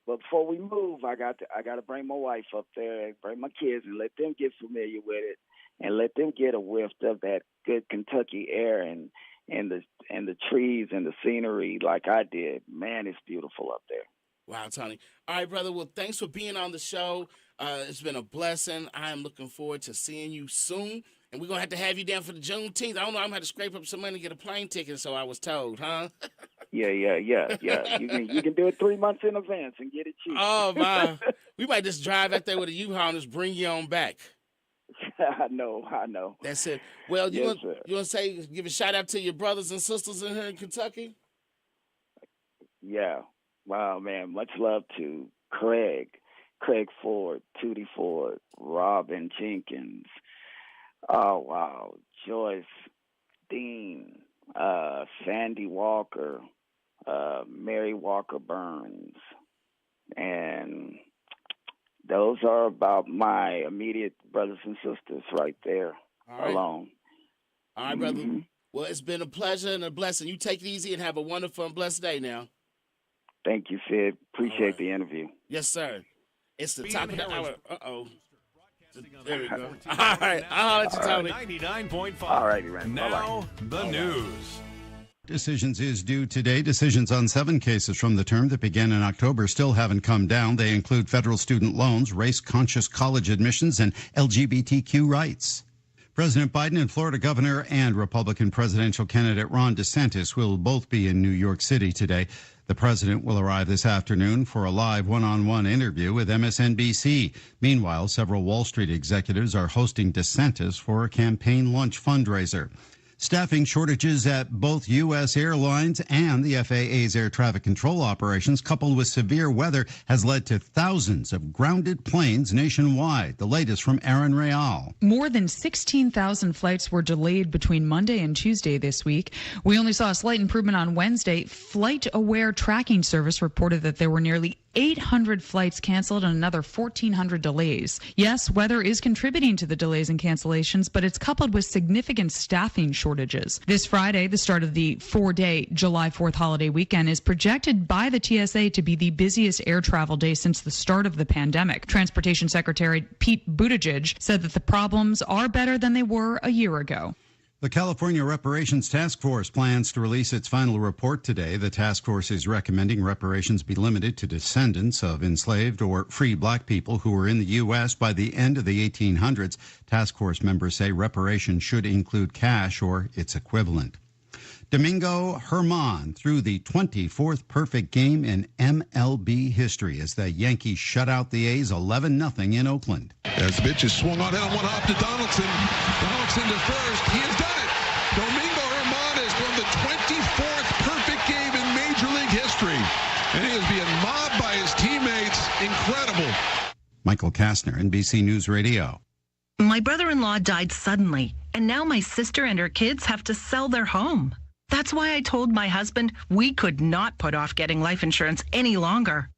before we move, I got to bring my wife up there, bring my kids, and let them get familiar with it, and let them get a whiff of that good Kentucky air and the trees and the scenery like I did. Man, it's beautiful up there. Wow, Tony. All right, brother. Well, thanks for being on the show. It's been a blessing. I am looking forward to seeing you soon. And we're going to have you down for the Juneteenth. I don't know. I'm going to have to scrape up some money to get a plane ticket, so I was told, huh? Yeah. You can do it 3 months in advance and get it cheap. Oh, my. We might just drive out there with a U-Haul and just bring you on back. I know. That's it. Well, you Yes, want to say, give a shout-out to your brothers and sisters in here in Kentucky? Yeah. Wow, man. Much love to Craig Ford, Tootie Ford, Robin Jenkins. Oh, wow. Joyce, Dean, Sandy Walker, Mary Walker Burns. And those are about my immediate brothers and sisters right there alone. All right, brother. Well, it's been a pleasure and a blessing. You take it easy and have a wonderful and blessed day now. Thank you, Sid. Appreciate the interview. Yes, sir. It's the top of the hour. Uh-oh. There we go. All right. I'll let you tell me. 99.5. All righty, Randy. Now, the news. Decisions is due today. Decisions on 7 cases from the term that began in October still haven't come down. They include federal student loans, race-conscious college admissions, and LGBTQ rights. President Biden and Florida Governor and Republican presidential candidate Ron DeSantis will both be in New York City today. The president will arrive this afternoon for a live one-on-one interview with MSNBC. Meanwhile, several Wall Street executives are hosting DeSantis for a campaign lunch fundraiser. Staffing shortages at both U.S. airlines and the FAA's air traffic control operations, coupled with severe weather, has led to thousands of grounded planes nationwide. The latest from Aaron Real. More than 16,000 flights were delayed between Monday and Tuesday this week. We only saw a slight improvement on Wednesday. Flight Aware Tracking Service reported that there were nearly 800 flights canceled and another 1,400 delays. Yes, weather is contributing to the delays and cancellations, but it's coupled with significant staffing shortages. This Friday, the start of the 4-day July 4th holiday weekend, is projected by the TSA to be the busiest air travel day since the start of the pandemic. Transportation Secretary Pete Buttigieg said that the problems are better than they were a year ago. The California Reparations Task Force plans to release its final report today. The task force is recommending reparations be limited to descendants of enslaved or free black people who were in the U.S. by the end of the 1800s. Task force members say reparations should include cash or its equivalent. Domingo Germán threw the 24th perfect game in MLB history as the Yankees shut out the A's 11-0 in Oakland. As the pitch is swung on and one hop to Donaldson. Donaldson to first. He has done it. Domingo Germán has thrown the 24th perfect game in Major League history. And he is being mobbed by his teammates. Incredible. Michael Kastner, NBC News Radio. My brother-in-law died suddenly, and now my sister and her kids have to sell their home. That's why I told my husband we could not put off getting life insurance any longer.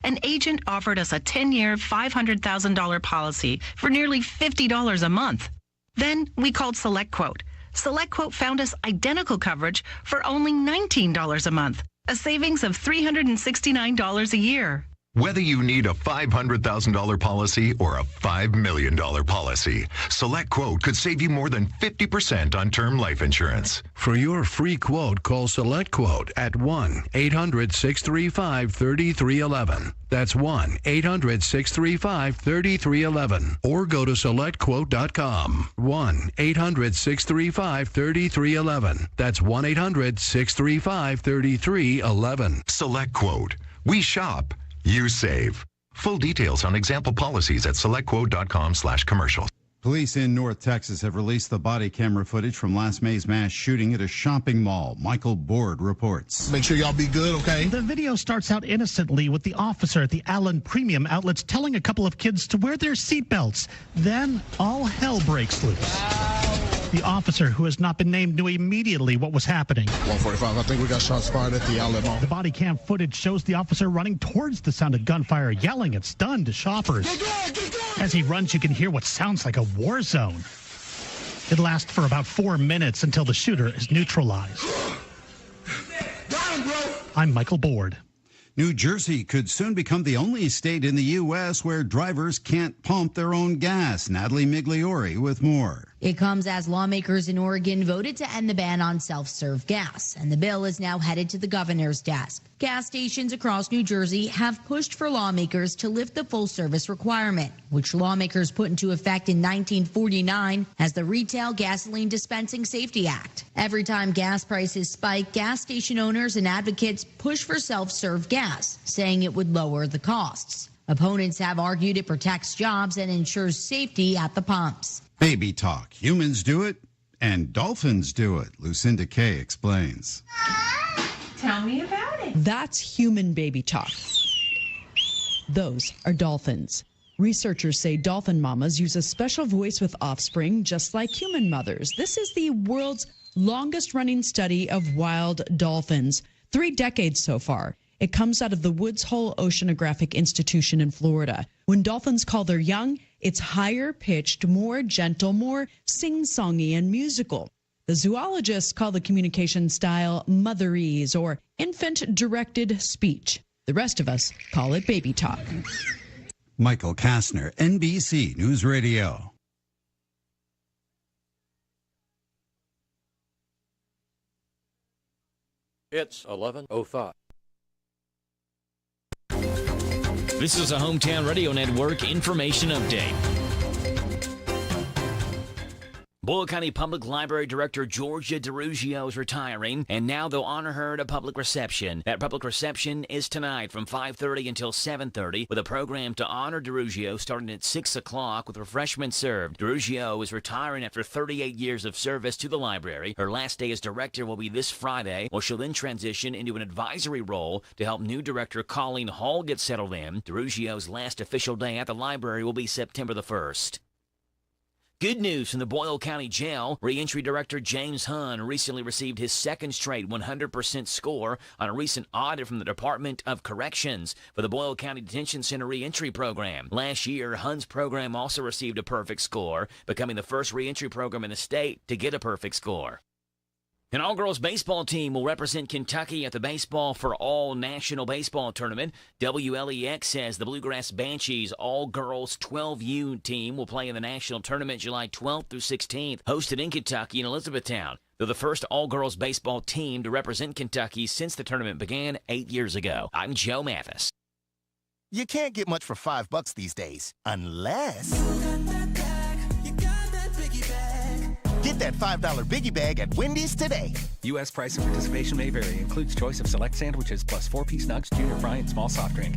An agent offered us a 10-year, $500,000 policy for nearly $50 a month. Then we called SelectQuote. SelectQuote found us identical coverage for only $19 a month, a savings of $369 a year. Whether you need a $500,000 policy or a $5 million policy, SelectQuote could save you more than 50% on term life insurance. For your free quote, call SelectQuote at 1-800-635-3311. That's 1-800-635-3311. Or go to SelectQuote.com. 1-800-635-3311. That's 1-800-635-3311. SelectQuote. We shop. You save. Full details on example policies at SelectQuote.com/commercials. Police in North Texas have released the body camera footage from last May's mass shooting at a shopping mall. Michael Board reports. Make sure y'all be good, okay? The video starts out innocently with the officer at the Allen Premium Outlets telling a couple of kids to wear their seatbelts. Then all hell breaks loose. The officer, who has not been named, knew immediately what was happening. 145, I think we got shots fired at the outlet mall. The body cam footage shows the officer running towards the sound of gunfire, yelling at stunned shoppers. As he runs, you can hear what sounds like a war zone. It lasts for about 4 minutes until the shooter is neutralized. I'm Michael Board. New Jersey could soon become the only state in the U.S. where drivers can't pump their own gas. Natalie Migliori with more. It comes as lawmakers in Oregon voted to end the ban on self-serve gas, and the bill is now headed to the governor's desk. Gas stations across New Jersey have pushed for lawmakers to lift the full-service requirement, which lawmakers put into effect in 1949 as the Retail Gasoline Dispensing Safety Act. Every time gas prices spike, gas station owners and advocates push for self-serve gas, saying it would lower the costs. Opponents have argued it protects jobs and ensures safety at the pumps. Baby talk. Humans do it, and dolphins do it. Lucinda Kay explains. Tell me about it. That's human baby talk. Those are dolphins. Researchers say dolphin mamas use a special voice with offspring just like human mothers. This is the world's longest running study of wild dolphins, 3 decades so far. It comes out of the Woods Hole Oceanographic Institution in Florida. When dolphins call their young, it's higher pitched, more gentle, more sing-songy and musical. The zoologists call the communication style motherese or infant-directed speech. The rest of us call it baby talk. Michael Kastner, NBC News Radio. It's 11:05. This is a Hometown Radio Network information update. Boyle County Public Library Director Georgia DeRugio is retiring, and now they'll honor her at a public reception. That public reception is tonight from 5:30 until 7:30, with a program to honor DeRugio starting at 6 o'clock with refreshments served. DeRugio is retiring after 38 years of service to the library. Her last day as director will be this Friday, where she'll then transition into an advisory role to help new director Colleen Hall get settled in. DeRugio's last official day at the library will be September the 1st. Good news from the Boyle County Jail. Reentry Director James Hunn recently received his second straight 100% score on a recent audit from the Department of Corrections for the Boyle County Detention Center Reentry Program. Last year, Hunn's program also received a perfect score, becoming the first reentry program in the state to get a perfect score. An all-girls baseball team will represent Kentucky at the Baseball for All National Baseball Tournament. WLEX says the Bluegrass Banshees all-girls 12U team will play in the national tournament July 12th through 16th, hosted in Kentucky in Elizabethtown. They're the first all-girls baseball team to represent Kentucky since the tournament began 8 years ago. I'm Joe Mathis. You can't get much for $5 these days, unless... Get that $5 Biggie Bag at Wendy's today. U.S. price and participation may vary. Includes choice of select sandwiches plus 4-piece nugs, junior fry, and small soft drink.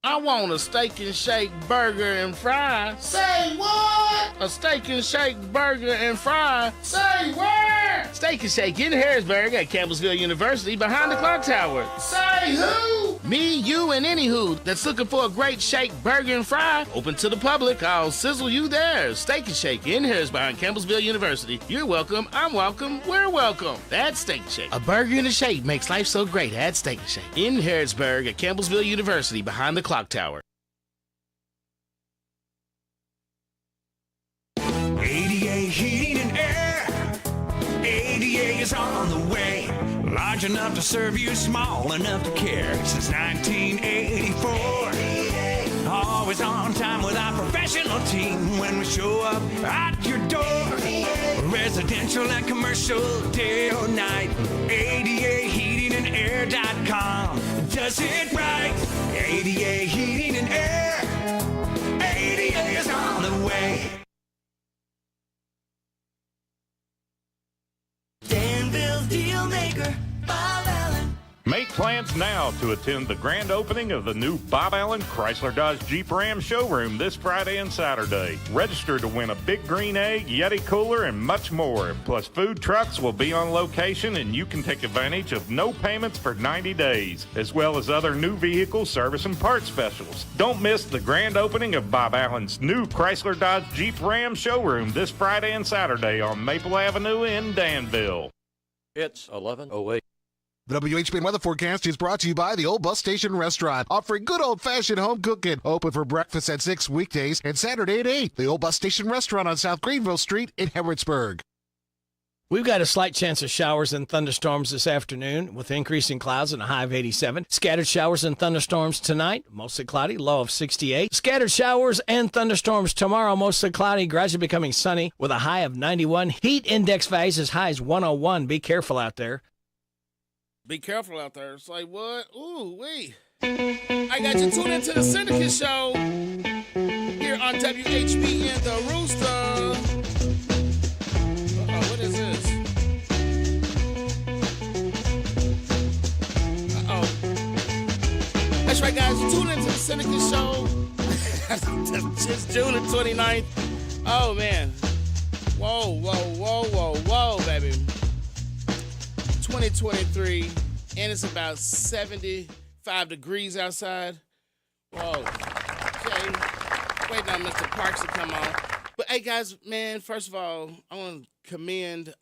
I want a steak and shake burger and fry. Say what? A steak and shake burger and fry. Say where? Steak and Shake in Harrodsburg at Campbellsville University behind the clock tower. Say who? Me, you, and any who that's looking for a great shake burger and fry. Open to the public. I'll sizzle you there. Steak and Shake in Harrodsburg behind Campbellsville University. You're welcome. I'm welcome. We're welcome. That's Steak and Shake. A burger and a shake makes life so great at Steak and Shake in Harrodsburg at Campbellsville University behind the clock tower. ADA Heating and Air. ADA is on the way. Large enough to serve you, small enough to care. Since 1984. Always on time with our professional team when we show up at your door. Residential and commercial, day or night. ADAHeatingandAir.com does it right. ADA Heating and Air. ADA is on the way. Danville's Deal Maker, Bob Allen. Make plans now to attend the grand opening of the new Bob Allen Chrysler Dodge Jeep Ram showroom this Friday and Saturday. Register to win a big green egg, Yeti cooler, and much more. Plus, food trucks will be on location, and you can take advantage of no payments for 90 days, as well as other new vehicle service and parts specials. Don't miss the grand opening of Bob Allen's new Chrysler Dodge Jeep Ram showroom this Friday and Saturday on Maple Avenue in Danville. It's 11:08. The WHBN weather forecast is brought to you by the Old Bus Station Restaurant, offering good old-fashioned home cooking. Open for breakfast at 6 weekdays and Saturday at 8. The Old Bus Station Restaurant on South Greenville Street in Harrodsburg. We've got a slight chance of showers and thunderstorms this afternoon with increasing clouds and a high of 87. Scattered showers and thunderstorms tonight, mostly cloudy, low of 68. Scattered showers and thunderstorms tomorrow, mostly cloudy, gradually becoming sunny with a high of 91. Heat index values as high as 101. Be careful out there. Be careful out there. It's like, what? Ooh, wait. I got you tuned into the Sindicat show here on WHBN The Rooster. Uh-oh, what is this? Uh-oh. That's right, guys. You tuned into the Sindicat show. It's June the 29th. Oh, man. Whoa, baby. 2023, and it's about 75 degrees outside. Whoa. Okay. Waiting on Mr. Parks to come on. But hey, guys, man, first of all, I want to commend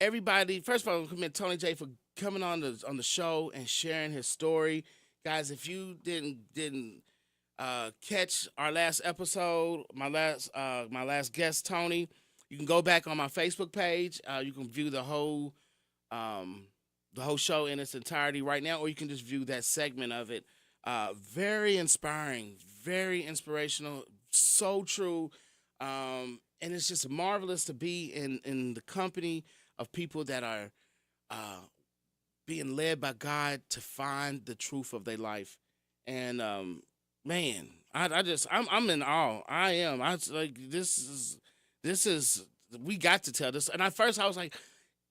everybody. First of all, I want to commend Tony J for coming on the show and sharing his story. Guys, if you didn't catch our last episode, my last guest, Tony, you can go back on my Facebook page. You can view the whole show in its entirety right now, or you can just view that segment of it. Very inspiring, very inspirational, so true. And it's just marvelous to be in the company of people that are being led by God to find the truth of their life. And man, I'm in awe. I am. I was like, this is we got to tell this. And at first I was like,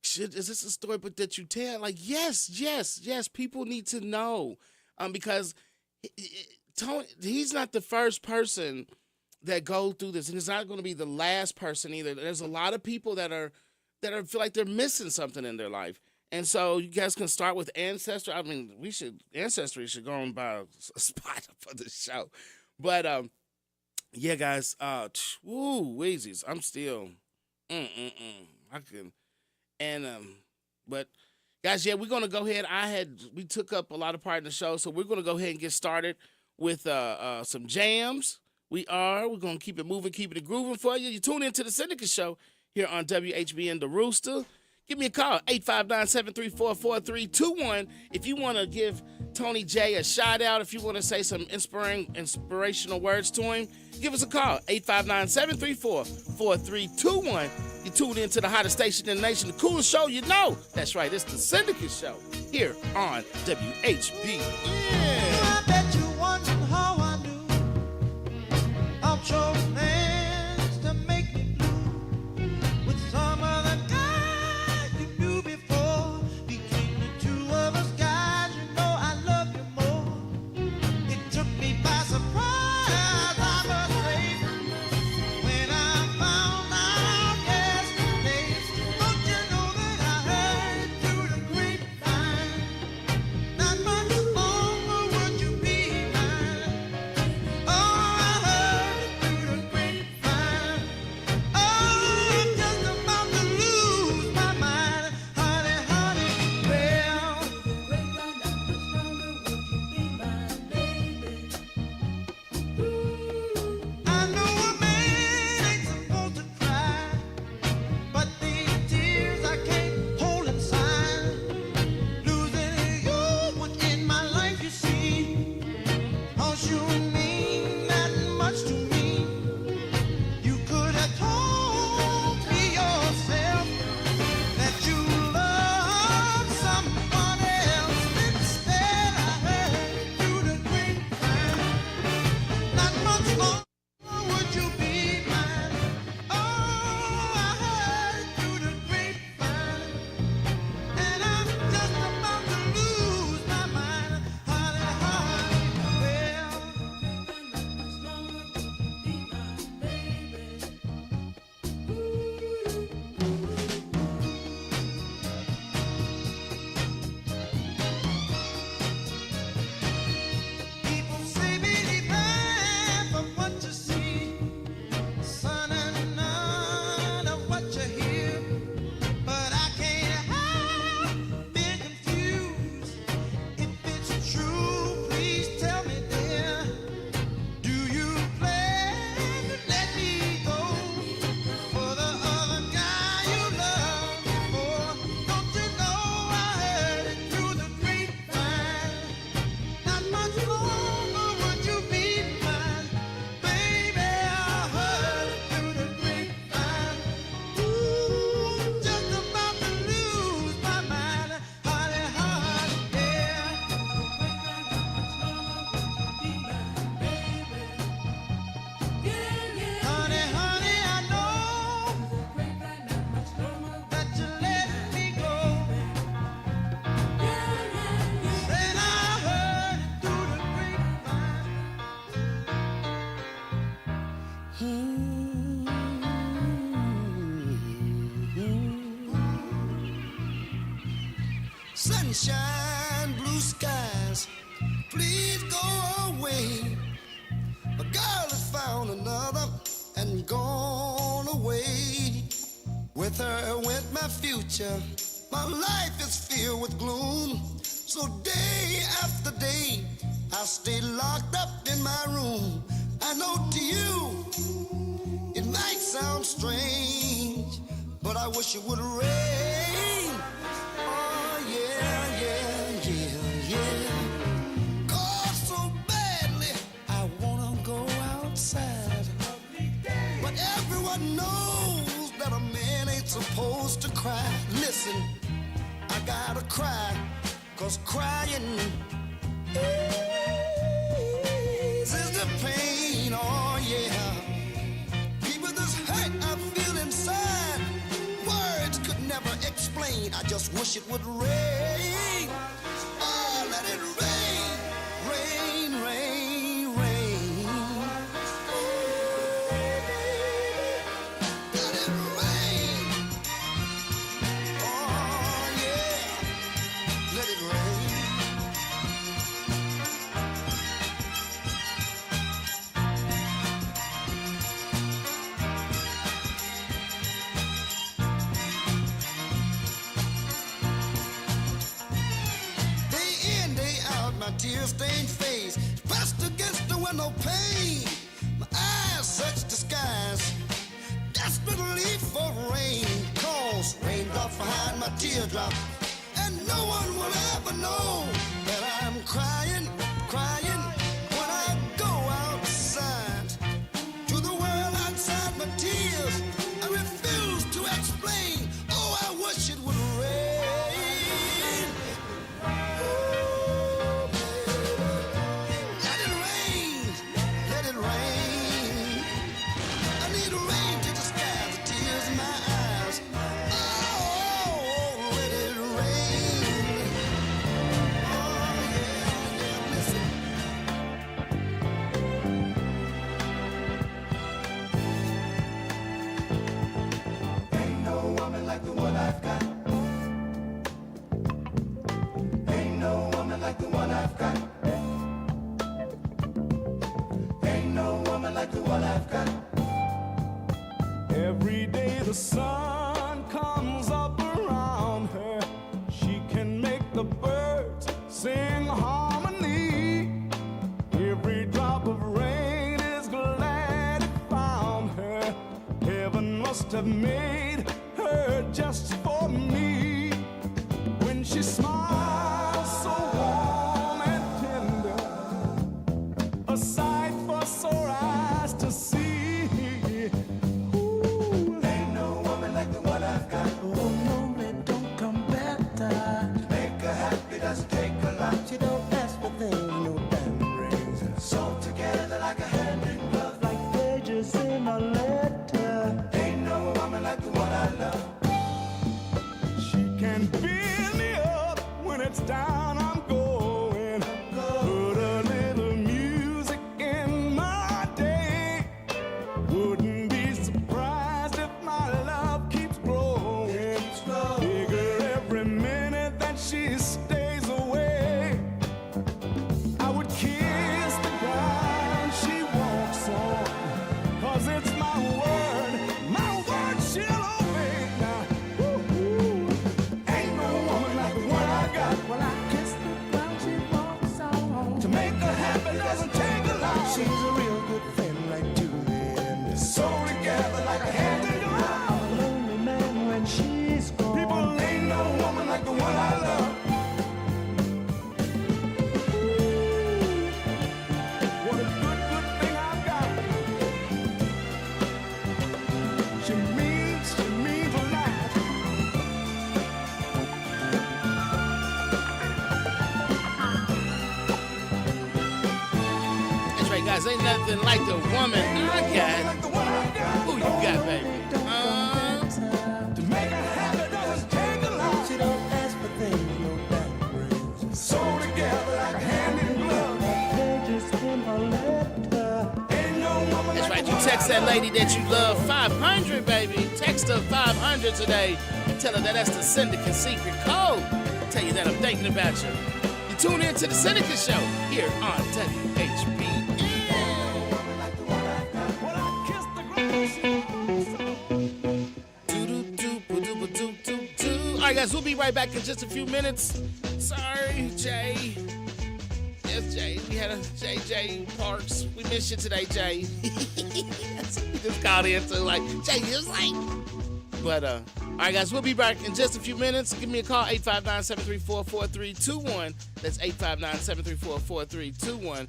is this a story but that you tell? Like, yes. People need to know, because Tony, he's not the first person that go through this, and it's not going to be the last person either. There's a lot of people that feel like they're missing something in their life, and so you guys can start with Ancestry. I mean, Ancestry should go and buy a spot for the show, but yeah, guys, Weezy's, I'm still, I can. And but guys, yeah, we're gonna go ahead. We took up a lot of part in the show, so we're gonna go ahead and get started with some jams. We're gonna keep it moving, keep it grooving for you. You tune into the Sindicat show here on WHBN The Rooster. Give me a call, 859-734-4321. If you want to give Tony J a shout out, if you want to say some inspirational words to him, give us a call, 859-734-4321. You tune into the hottest station in the nation, the coolest show you know. That's right, it's the Sindicat show here on WHBN. I bet you wonder how I knew of your plans to make me blue with some other guy you knew before. Between the two of us guys, you know I love you more. It took me by surprise, I must say, when I found out yesterday. Don't you know that I heard through the grapevine? Not much longer would Sunshine, blue skies, please go away. A girl has found another and gone away. With her went my future. My life is filled with gloom. So day after day, I stay locked up in my room. I know to you, it might sound strange, but I wish it would rain. Oh yeah, yeah, yeah, yeah. Cause so badly, I wanna go outside. But everyone knows that a man ain't supposed to cry. Listen, I gotta cry, cause crying eases the pain, oh yeah. People, this hurt I feel inside, words could never explain. I just wish it would rain. Oh, let it rain, rain, rain, rain. Let it rain. Oh yeah, let it rain. My tear-stained face pressed against the window pane. My eyes search the skies, desperately for rain. Cause raindrops behind my teardrop, and no one will ever know that I'm crying, crying when I go outside. To the world outside my tears, I refuse to explain. Oh, I wish it would rain. Like the one I've got. Ain't no woman like the one I've got. Ain't no woman like the one I've got. Every day the sun comes up around her. She can make the birds sing harmony. Every drop of rain is glad it found her. Heaven must have made her just for me. When she smiles so warm and tender, a sight for sore eyes to see. Ooh. Ain't no woman like the one I've got. Oh no, it don't come better. To make her happy doesn't take a lot. She don't ask for things, no diamond rings. Sewn together like a hand in glove, like pages in a letter. Ain't no woman like the one I love. She can build me up when it's down I'm going. Put a little music in my day. Wouldn't be surprised if my love keeps growing. Bigger every minute that she stays away. I would kiss the ground she walks on, 'cause it's my word she'll obey now. Ain't no woman like the one I got. Well, I kiss the ground she walks on. To make her happy doesn't take a lot. She's a real good friend right to the end. Sew together like a hand in glove. I'm a lonely man when she's gone. People, ain't no woman like the one I love. What a good thing I've got. She means a lot. That's right, guys. Ain't nothing like the woman I got. Who you got, baby? To make her happy doesn't take a lot. She don't ask for things, no diamond rings. Sew together like a hand in glove. Pages in a letter. Ain't no woman. That's right. You text that lady that you love 500, baby. Text her 500 today and tell her that that's the Syndicate secret code. Tell you that I'm thinking about you. You tune in to the Syndicate Show here on WHBN. All right, guys, we'll be right back in just a few minutes. Sorry, Jay. Yes, Jay. We had a JJ Parks. We missed you today, Jay. We just called in too, like, Jay, you was late. But, all right, guys, we'll be back in just a few minutes. Give me a call, 859-734-4321. That's 859-734-4321.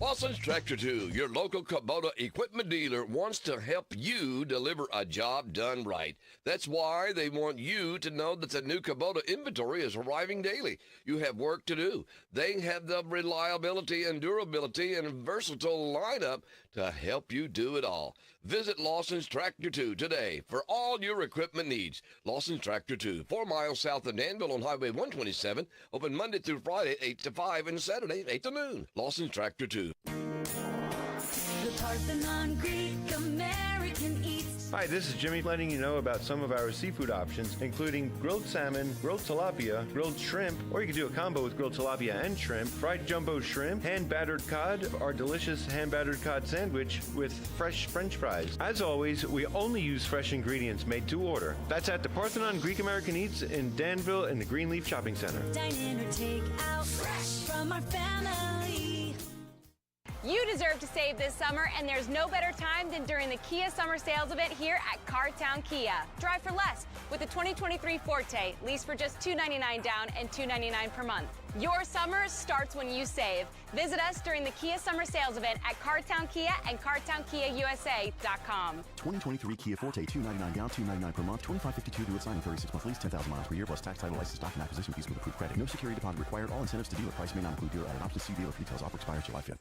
Lawson's Tractor 2, your local Kubota equipment dealer, wants to help you deliver a job done right. That's why they want you to know that the new Kubota inventory is arriving daily. You have work to do. They have the reliability and durability and versatile lineup to help you do it all. Visit Lawson's Tractor 2 today for all your equipment needs. Lawson's Tractor 2, 4 miles south of Danville on Highway 127, open Monday through Friday, 8 to 5, and Saturday, 8 to noon. Lawson's Tractor 2. The Parthenon Greek American Eats. Hi, this is Jimmy letting you know about some of our seafood options, including grilled salmon, grilled tilapia, grilled shrimp, or you can do a combo with grilled tilapia and shrimp, fried jumbo shrimp, hand-battered cod, our delicious hand-battered cod sandwich with fresh French fries. As always, we only use fresh ingredients made to order. That's at the Parthenon Greek American Eats in Danville in the Greenleaf Shopping Center. Dine in or take out fresh from our family. You deserve to save this summer, and there's no better time than during the Kia Summer Sales event here at Cartown Kia. Drive for less with the 2023 Forte, leased for just $299 down and $299 per month. Your summer starts when you save. Visit us during the Kia Summer Sales event at Cartown Kia and CartownKiaUSA.com. 2023 Kia Forte, $299 down, $299 per month, $2552 due at signing, 36 month lease, 10,000 miles per year, plus tax, title, license, stock, and acquisition fees with approved credit. No security deposit required. All incentives to dealer price may not include dealer added options. See dealer for details. Offer expires July 5th.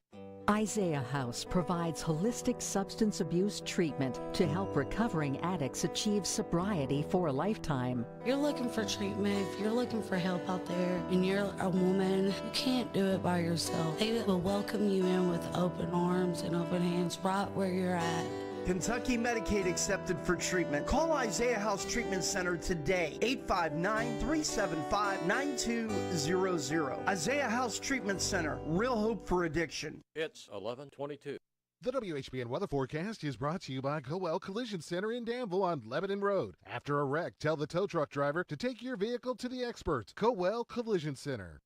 Isaiah House provides holistic substance abuse treatment to help recovering addicts achieve sobriety for a lifetime. You're looking for treatment, if you're looking for help out there and you're a woman, you can't do it by yourself. They will welcome you in with open arms and open hands right where you're at. Kentucky Medicaid accepted for treatment. Call Isaiah House Treatment Center today, 859-375-9200. Isaiah House Treatment Center, real hope for addiction. It's 11:22. The WHBN weather forecast is brought to you by Coel Collision Center in Danville on Lebanon Road. After a wreck, tell the tow truck driver to take your vehicle to the experts. Coel Collision Center.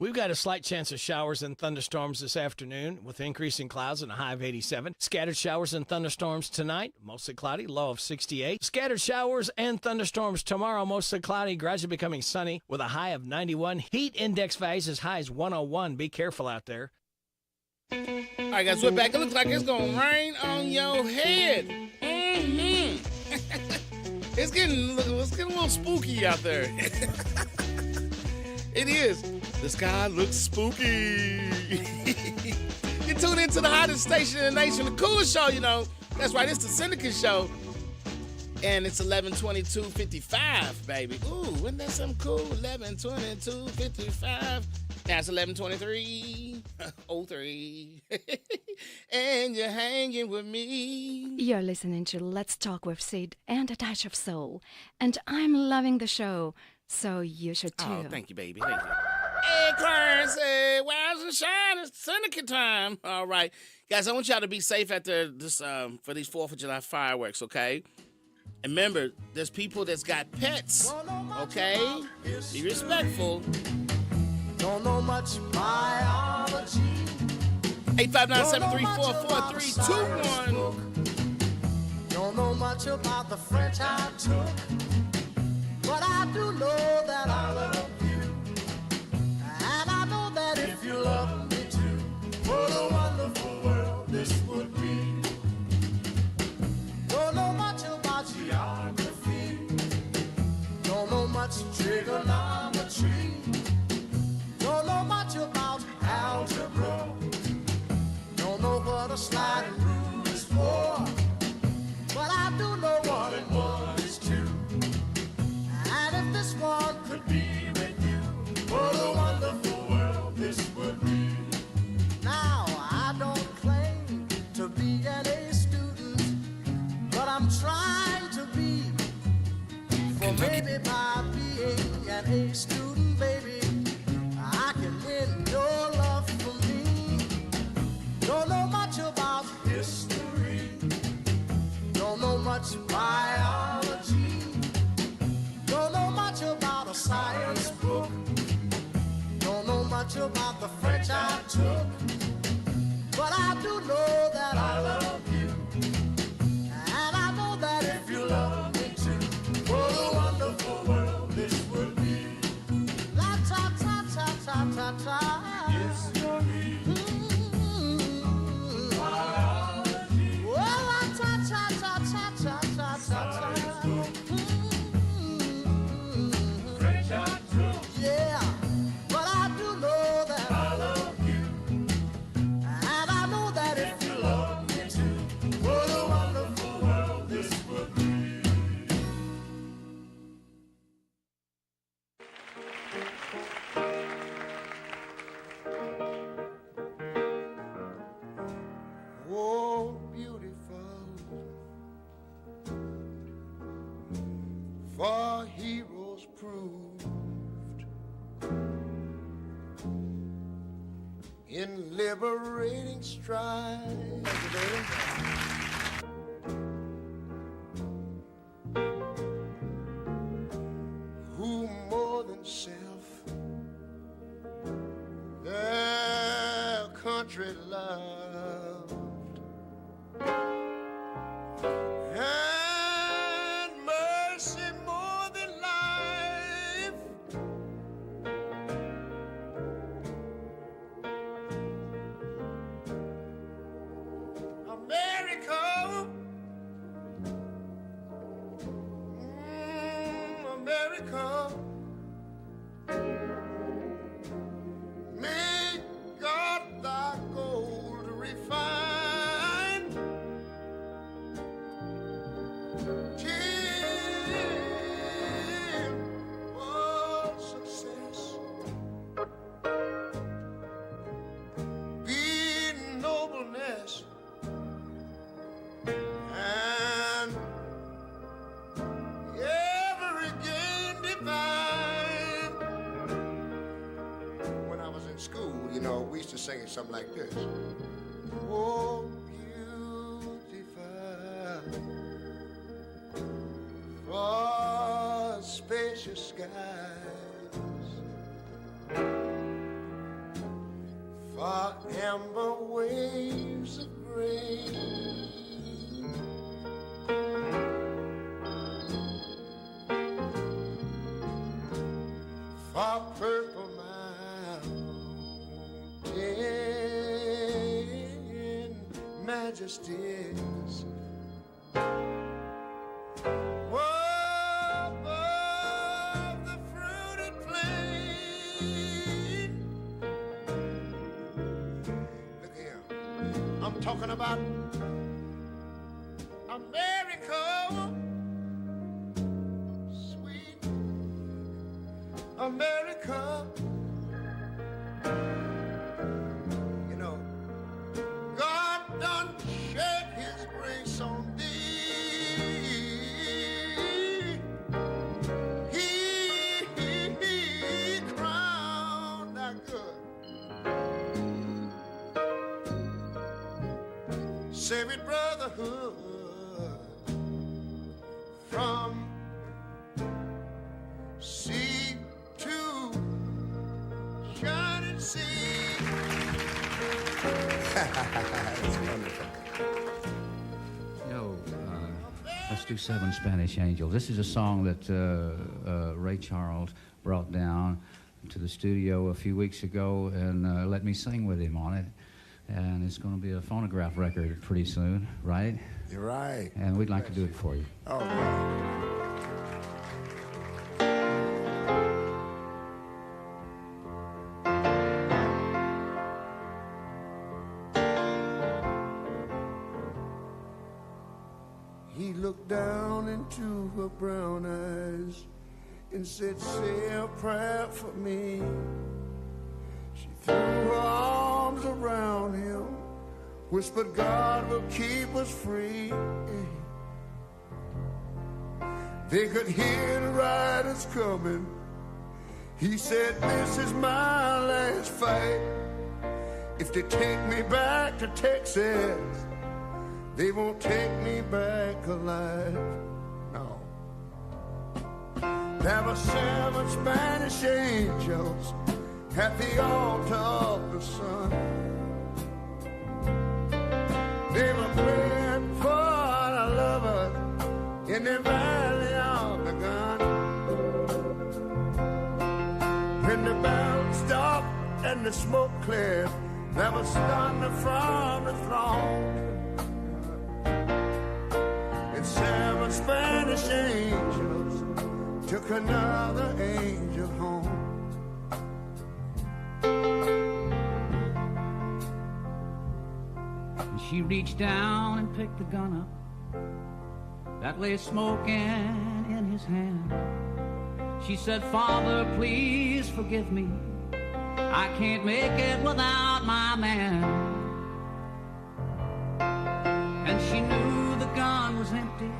We've got a slight chance of showers and thunderstorms this afternoon with increasing clouds and a high of 87. Scattered showers and thunderstorms tonight, mostly cloudy, low of 68. Scattered showers and thunderstorms tomorrow, mostly cloudy, gradually becoming sunny with a high of 91. Heat index values as high as 101. Be careful out there. All right, guys, we're back. It looks like it's going to rain on your head. Mm-hmm. It's getting a little spooky out there. It is. The sky looks spooky. You tune into the hottest station in the nation, the coolest show, you know. That's right, it's the Syndicate Show. And it's 11:22:55, baby. Ooh, isn't that something cool? 11:22:55. Now it's 11:23:03. And you're hanging with me. You're listening to Let's Talk with Sid and a Dash of Soul. And I'm loving the show, so you should too. Oh, thank you, baby. Thank you. Hey, Clancy, where's the shine? It's Syndicate time. All right. Guys, I want y'all to be safe after this for these 4th of July fireworks, okay? And remember, there's people that's got pets, okay? Be respectful. Don't know much biology. 859-734-4321. Don't know much about the French I took, but I do know that I love you. And I know that if you love me too, what a wonderful world this would be. Don't know much about geography. Don't know much trigonometry. Don't know much about algebra. Don't know what a sliding rule is for. But I do know 1 and 1 is 2. And if this one could be with you, what a wonderful world this would be. Now trying to be. For maybe by being an A student, baby, I can win your love for me. Don't know much about history, don't know much biology, don't know much about a science book, don't know much about the French I took, but I do know that I love you, and I know that if you love me too, what a wonderful world this would be. La ta ta ta ta ta ta. Yes, you're biology. Well, la ta ta ta ta ta ta ta ta. French I took. Yeah, but I do know that I love you, and I know that if you love me too, what a wonderful world this would be. Oh, beautiful, for heroes proved in liberating strife. Who more than self their country loved, and mercy more than life. America, America, may God thy gold refine, till all success be nobleness and every gain divine. When I was in school, you know, we used to sing it something like this. Oh, beautiful, for spacious skies, for amber waves of grain, for purple mountain majesties, above the fruited plain. Look here, I'm talking about America, sweet America. You know, God done shed his grace on thee. He crowned thy good. Saving brotherhood from sea to shining sea. It's wonderful. Yo, let's do 7 Spanish Angels. This is a song that Ray Charles brought down to the studio a few weeks ago and let me sing with him on it. And it's going to be a phonograph record pretty soon, right? You're right. And we'd like to do it for you. Oh, wow. He looked down into her brown eyes and said, say a prayer for me. She threw her arms around him, whispered, God will keep us free. They could hear the riders coming. He said, this is my last fight. If they take me back to Texas, they won't take me back alive. No. There were 7 Spanish angels at the altar of the sun. They were praying for the lovers in the valley of the gun. When the bell stopped and the smoke cleared, there was thunder from the throne. And 7 Spanish angels took another angel home. And she reached down and picked the gun up that lay smoking in his hand. She said, Father, please forgive me. I can't make it without my man. And she knew the gun was empty,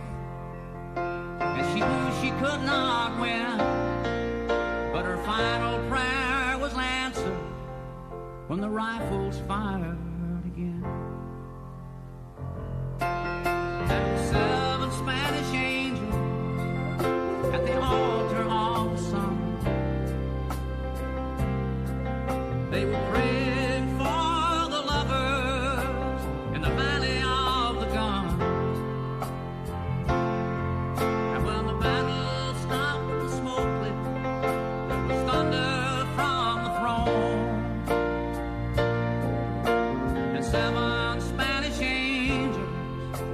and she knew she could not win. But her final prayer was answered when the rifles fired again. There were 7 Spanish angels at the altar of the sun. They were praying for the lovers in the valley of the gun. And when the battle stopped and the smoke lit, there was thunder from the throne. And 7 Spanish angels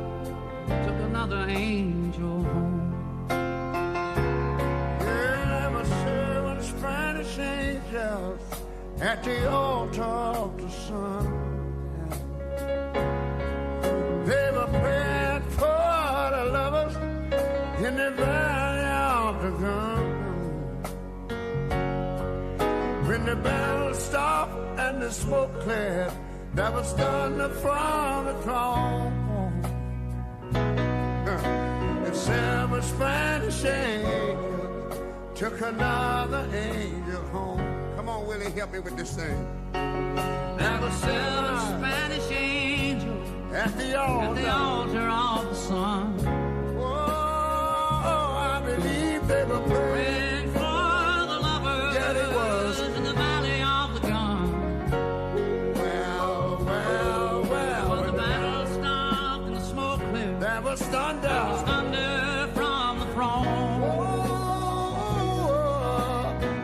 took another angel home. There were 7 Spanish angels at the altar of the sun. They were praying for the lovers in the valley of the gun. When the battle stopped and the smoke cleared, there was thunder from the throne. And 7 Spanish angels took another angel home. Come on, Willie, help me with this thing. There were 7 Spanish angels at the altar of the sun. Oh, I believe they were praying for the lovers. Yeah, they was. In the valley of the gun. Well. When the battle stopped and the smoke cleared, there was thunder. There was thunder from the throne.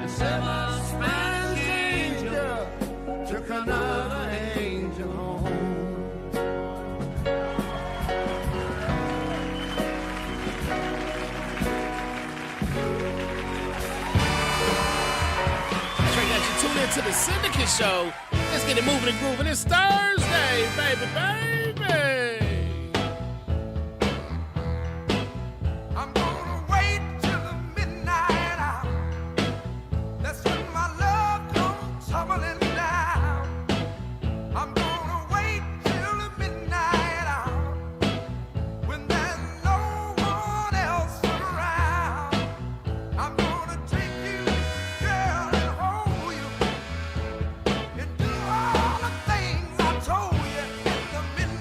And 7 Spanish angels took another angel home. That's right, guys. You tune in to the Sindicat Show. Let's get it moving and grooving. It's Thursday, baby. I'm gonna wait till the midnight hour. That's when my love comes tumbling down. I'm gonna wait till the midnight hour, when there's no one else around. I'm gonna take you, girl, and hold you, and do all the things I told you in the midnight.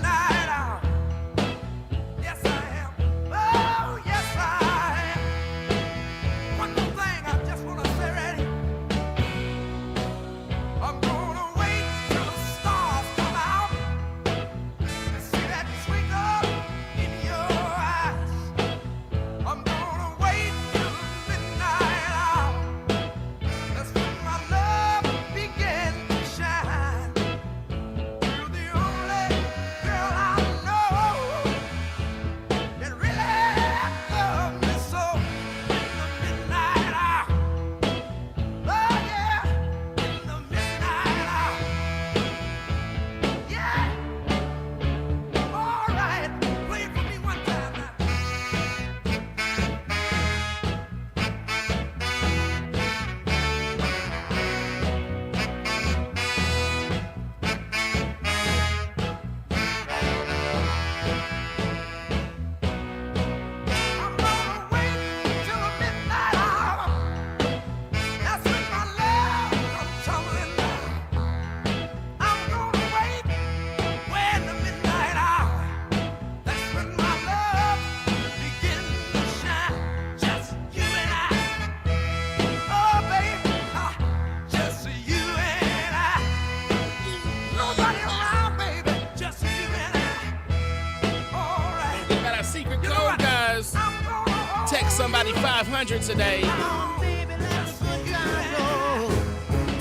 somebody 500 today. Come on, baby, let the good time roll.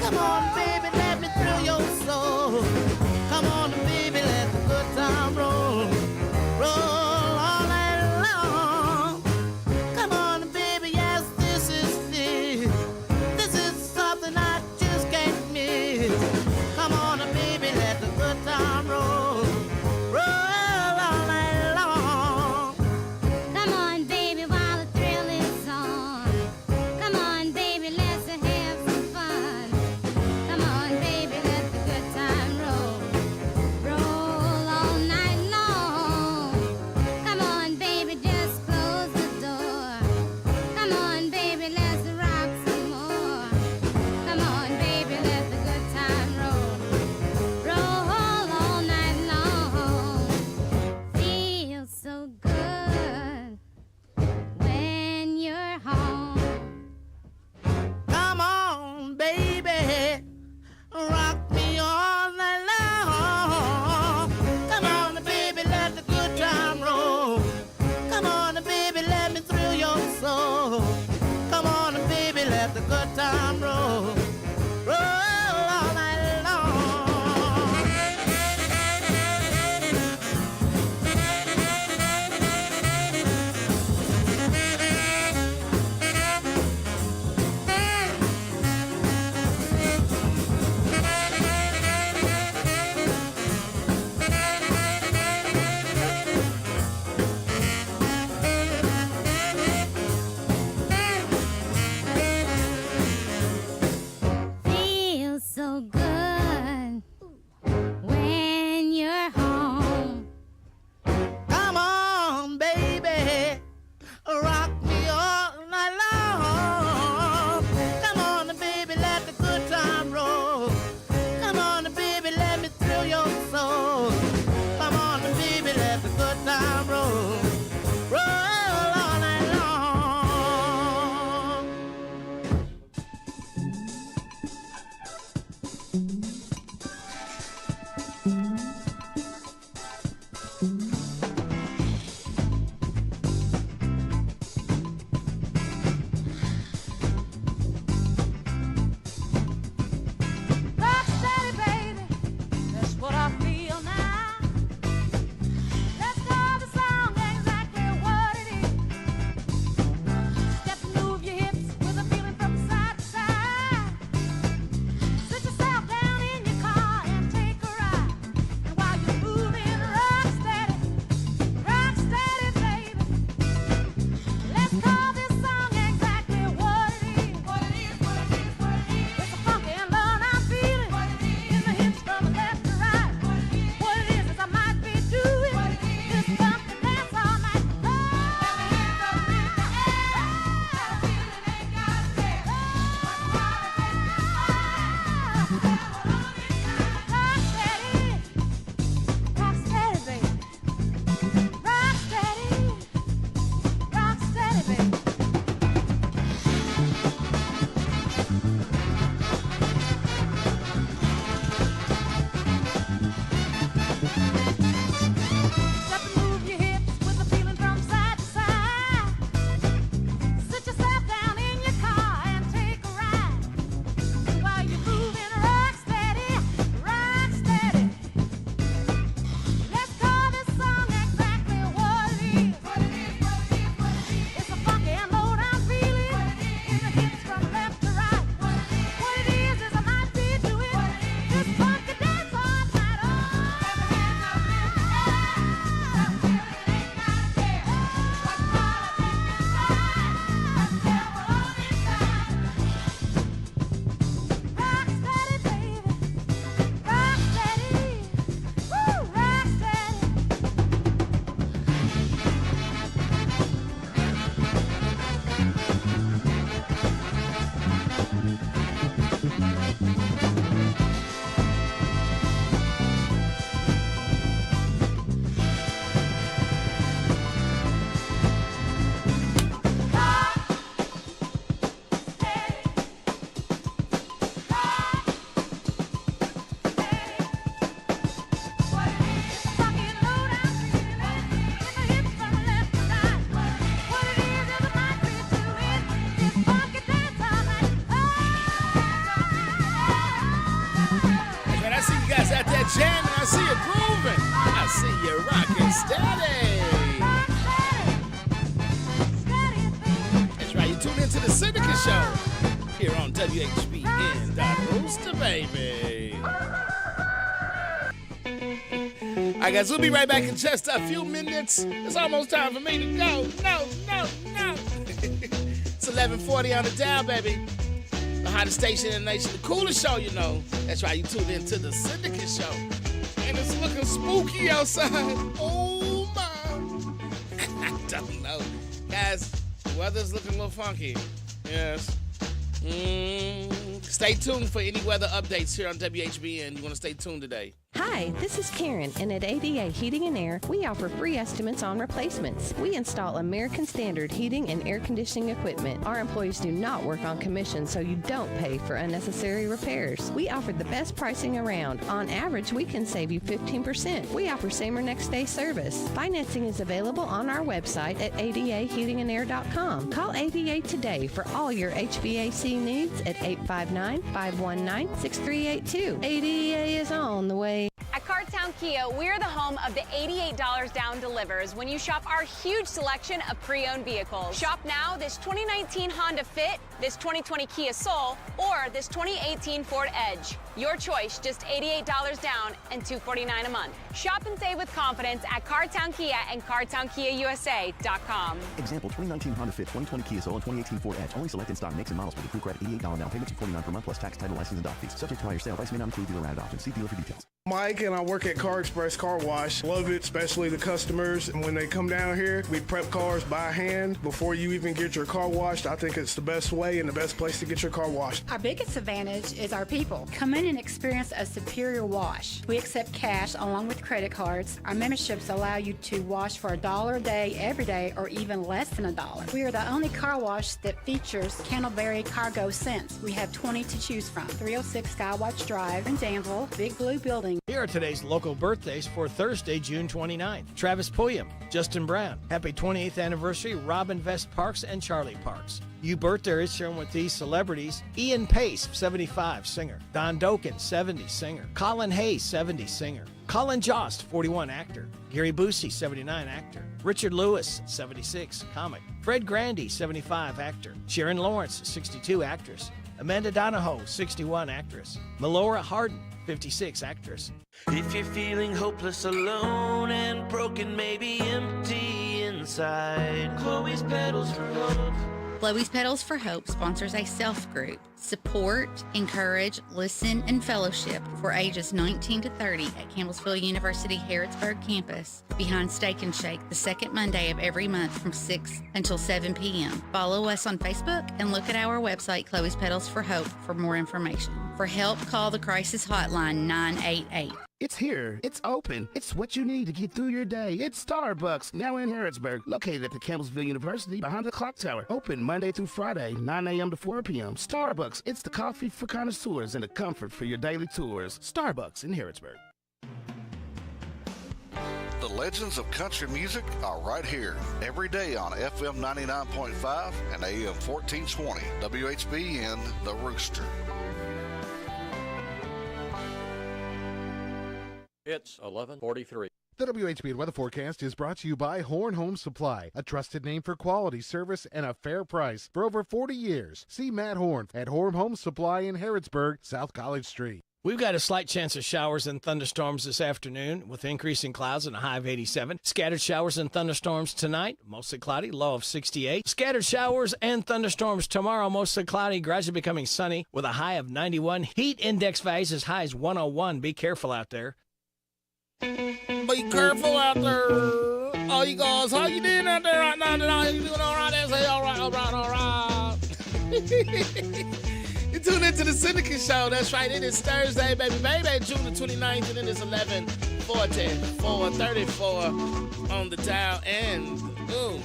Come on, baby, let me thrill your soul. Come on, baby, let the good time roll. Roll all night long. Come on, baby, yes, this is something I just can't miss. Come on, baby, let the good time roll. Roll all night long. Come on, baby, while the thrill is on. Come on, baby, let's have some fun. Come on, baby, let the good time roll. Roll all night long. Come on, baby, just close the door. Come on, baby, let's rock some more. Come on, baby, let the good time roll. Roll all night long. Feels so good when you're home. Come on, baby, rock me all night long. Come on, baby, let the good time roll. Come on, baby, let me thrill your soul. Come on, baby, let the good time roll. Roll all night long. Feels so good when you're home. Come on, baby, rock me all night long. Come on, baby, let the good time roll. Come on, baby, let me thrill your soul. Come on, baby, let the good time roll. Roll all night long. Rock steady, baby, that's what I feel now. Let's go the song, here on WHBN. Rooster, baby. All right, guys, we'll be right back in just a few minutes. It's almost time for me to go. No. It's 11:40 on the dial, baby. The hottest station in the nation, the coolest show, you know. That's right, you tuned into the Sindicat show. And it's looking spooky outside. Oh, my. I don't know. Guys, the weather's looking a little funky. Yes. Stay tuned for any weather updates here on WHBN. You want to stay tuned today. Hi, this is Karen, and at ADA Heating and Air, we offer free estimates on replacements. We install American Standard heating and air conditioning equipment. Our employees do not work on commission, so you don't pay for unnecessary repairs. We offer the best pricing around. On average, we can save you 15%. We offer same or next day service. Financing is available on our website at adaheatingandair.com. Call ADA today for all your HVAC needs at 859-519-6382. ADA is on the way. At Cartown Kia, we're the home of the $88 down delivers when you shop our huge selection of pre-owned vehicles. Shop now this 2019 Honda Fit, this 2020 Kia Soul, or this 2018 Ford Edge. Your choice, just $88 down and $249 a month. Shop and save with confidence at Cartown Kia and CartownKiaUSA.com. Example, 2019 Honda Fit, 2020 Kia Soul, and 2018 Ford Edge. Only select in stock makes and models with approved credit. $88 down payment, $249 per month plus tax, title, license, and dock fees. Subject to prior sale. Price may not include dealer added options. See dealer for details. Mike and I work at Car Express Car Wash. Love it, especially the customers. And when they come down here, we prep cars by hand before you even get your car washed. I think it's the best way and the best place to get your car washed. Our biggest advantage is our people. Come in and experience a superior wash. We accept cash along with credit cards. Our memberships allow you to wash for $1 a day, every day, or even less than $1. We are the only car wash that features Candleberry cargo scents. We have 20 to choose from. 306 Skywatch Drive in Danville, Big Blue Building. Here are today's local birthdays for Thursday, June 29th. Travis Pulliam, Justin Brown. Happy 28th anniversary, Robin Vest Parks and Charlie Parks. You birthdays sharing with these celebrities: Ian Pace, 75, singer. Don Doken, 70, singer. Colin Hayes, 70, singer. Colin Jost, 41, actor. Gary Busey, 79, actor. Richard Lewis, 76, comic. Fred Grandy, 75, actor. Sharon Lawrence, 62, actress. Amanda Donahoe, 61, actress. Melora Hardin, 56, actress. If you're feeling hopeless, alone, and broken, maybe empty inside, Chloe's Petals for Hope. Chloe's Petals for Hope sponsors a self group. Support, encourage, listen, and fellowship for ages 19 to 30 at Campbellsville University Harrodsburg campus behind Steak and Shake the second Monday of every month from 6 until 7 p.m. Follow us on Facebook and look at our website, Chloe's Petals for Hope, for more information. For help, call the crisis hotline 988. It's here. It's open. It's what you need to get through your day. It's Starbucks, now in Harrodsburg, located at the Campbellsville University behind the clock tower. Open Monday through Friday, 9 a.m. to 4 p.m. Starbucks, it's the coffee for connoisseurs and the comfort for your daily tours. Starbucks in Harrodsburg. The legends of country music are right here, every day on FM 99.5 and AM 1420. WHBN, The Rooster. It's 11:43. The WHBN weather forecast is brought to you by Horn Home Supply, a trusted name for quality service and a fair price for over 40 years. See Matt Horn at Horn Home Supply in Harrodsburg, South College Street. We've got a slight chance of showers and thunderstorms this afternoon with increasing clouds and a high of 87. Scattered showers and thunderstorms tonight, mostly cloudy, low of 68. Scattered showers and thunderstorms tomorrow, mostly cloudy, gradually becoming sunny with a high of 91. Heat index values as high as 101. Be careful out there. Be careful out there. Oh, you guys, how you doing out there right now? You doing all right? Say all right. You tune into the Sindicat show. That's right. It is Thursday, baby, June the 29th, and it is 4:34 on the dial. And, ooh,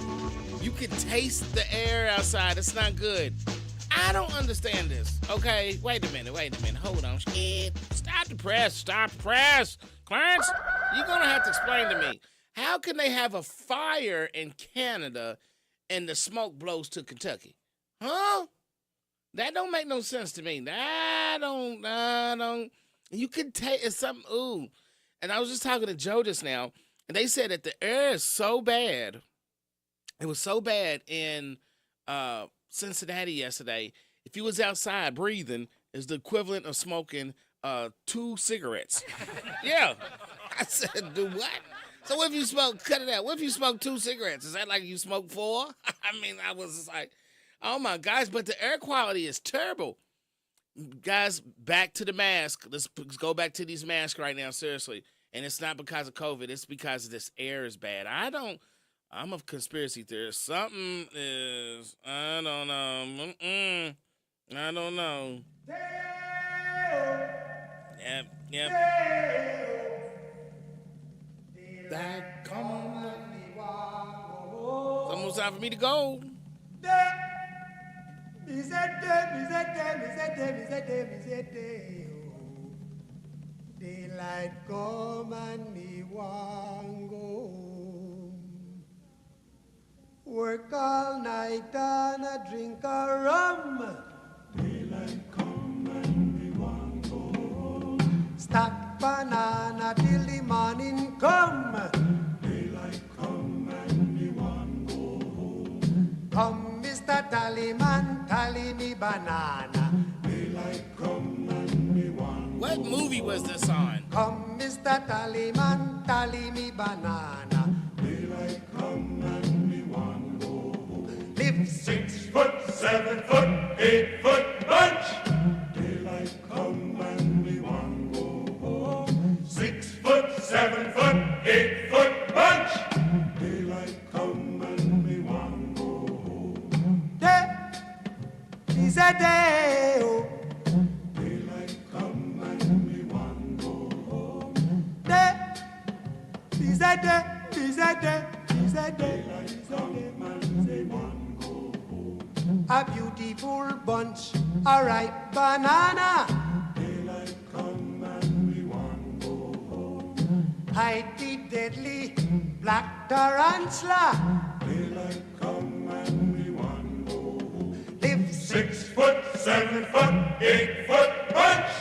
you can taste the air outside. It's not good. I don't understand this. Okay, wait a minute. Hold on. Stop the press. Clarence, you're going to have to explain to me. How can they have a fire in Canada and the smoke blows to Kentucky? Huh? That don't make no sense to me. I don't. You can take it's something, ooh. And I was just talking to Joe just now, and they said that the air is so bad. It was so bad in Cincinnati yesterday. if you was outside breathing, is the equivalent of smoking 2 cigarettes. Yeah. I said, do what? So what if you cut it out. What if you smoke 2 cigarettes? Is that like you smoke 4? I mean, I was just like, oh my gosh, but the air quality is terrible. Guys, back to the mask. Let's go back to these masks right now, seriously. And it's not because of COVID. It's because this air is bad. I'm a conspiracy theorist. Something is, I don't know. I don't know. Yep. That come. It's almost time for me to go. Daylight come and me want go home. Work all night and a drink a rum. Daylight come and me want go home. Stack banana till the morning come. Daylight come and me want go home. Come, Mr. Tallyman, tally me banana. Daylight come and me want. What movie was this on? Come, Mr. Tallyman, tally me banana. Daylight come and me want go home. Live 6 foot, 7 foot, 8 foot bunch. Daylight come and me want go home. 6 foot, 7 foot, 8 foot bunch. Daylight come and me want go home. Day is a day. Oh. Daylight come and me want go home. Day is a day. Is a day. Is a day. Daylight come and me want go home. A beautiful bunch, a ripe banana. Daylight come and me want go home. Hide the deadly black tarantula. Daylight come and me want go home. Live 6 foot, 7 foot, 8 foot bunch.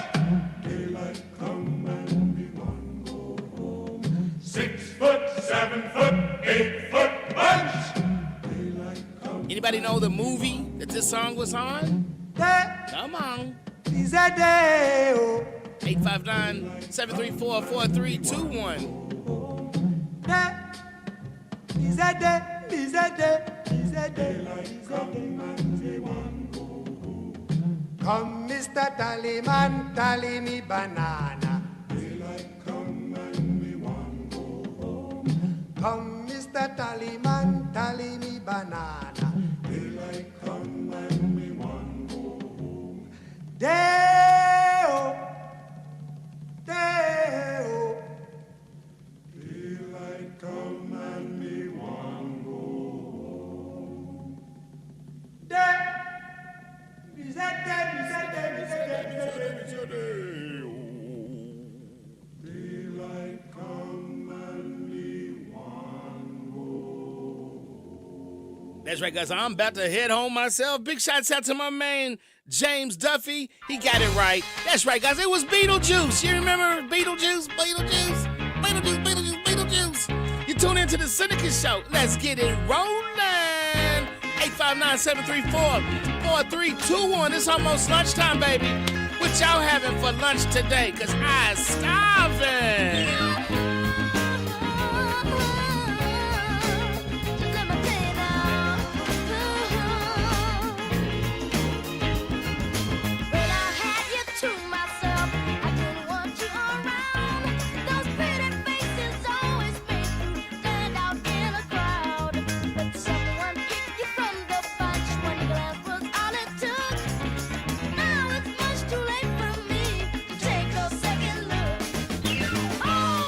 Daylight come and me want go home. 6 foot, 7 foot, 8 foot bunch. Daylight come. Anybody know the movie that this song was on? Come on. Is a day. 859-734-4321. Is a day. Is a day. Is a day. Is a day. Come, Mr. Tallyman, tally me banana. Daylight come and me want go home. Come, Mr. Tallyman, tally me banana. Daylight come and me want go home. Day-o, day-o. Daylight come and me want go home. Day. Is that day? Is that day? Is that day? Is that day? Is that day? Daylight come and me want go. That's right, guys. I'm about to head home myself. Big shouts out to my man, James Duffy. He got it right. That's right, guys. It was Beetlejuice. You remember Beetlejuice? Beetlejuice? Beetlejuice, Beetlejuice, Beetlejuice. You tune into the Sindicat Show. Let's get it rolling. 859-734-4321. It's almost lunchtime, baby. What y'all having for lunch today? Because I'm starving. Oh!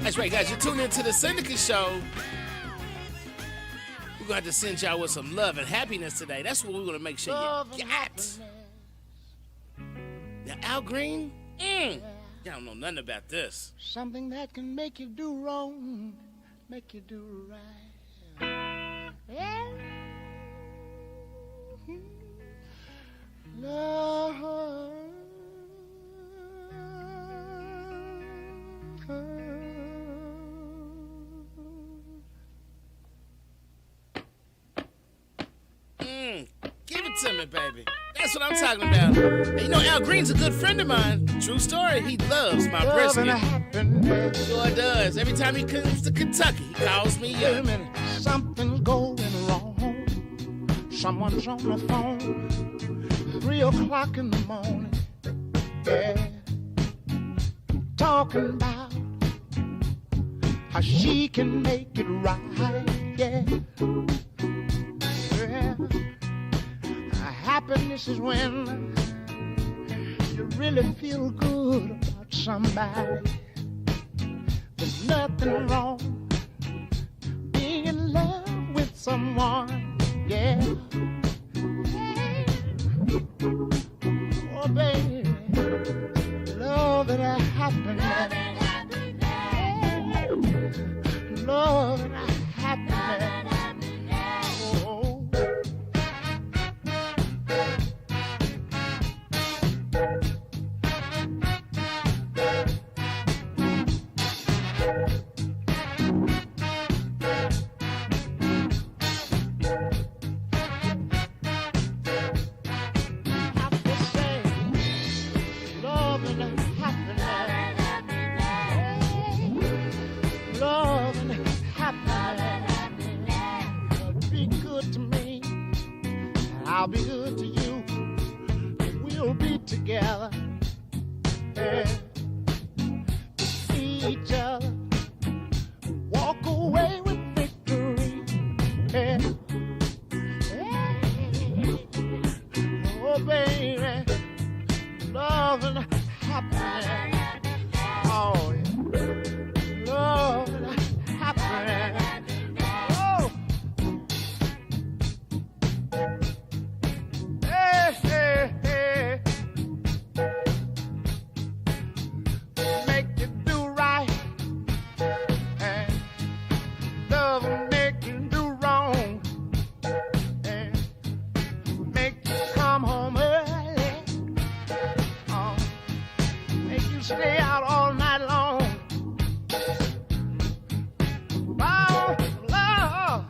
That's right, guys. You're tuned into the Sindicat Show. We're going to have to send y'all with some love and happiness today. That's what we're going to make sure you got. Now, Al Green, y'all don't know nothing about this. Something that can make you do wrong, make you do right. Yeah. Love. Give it to me, baby. That's what I'm talking about. And you know, Al Green's a good friend of mine. True story. He loves my brisket. Sure does. Every time he comes to Kentucky, he calls me up. Something's going wrong. Someone's on the phone. 3 o'clock in the morning. Yeah. Talking about how she can make it right. Yeah. Happiness is when you really feel good about somebody. There's nothing wrong being in love with someone, yeah. Oh, baby, love and happiness. Love and happiness. I'll be good to you. We'll be together. Yeah. To see each other. Walk away with victory. Yeah. Yeah. Oh, baby. Love and happiness. Oh, yeah. Love and happiness. Oh. Make you do right, and love will make you do wrong, and make you come home early, make you stay out all night long. Oh, love.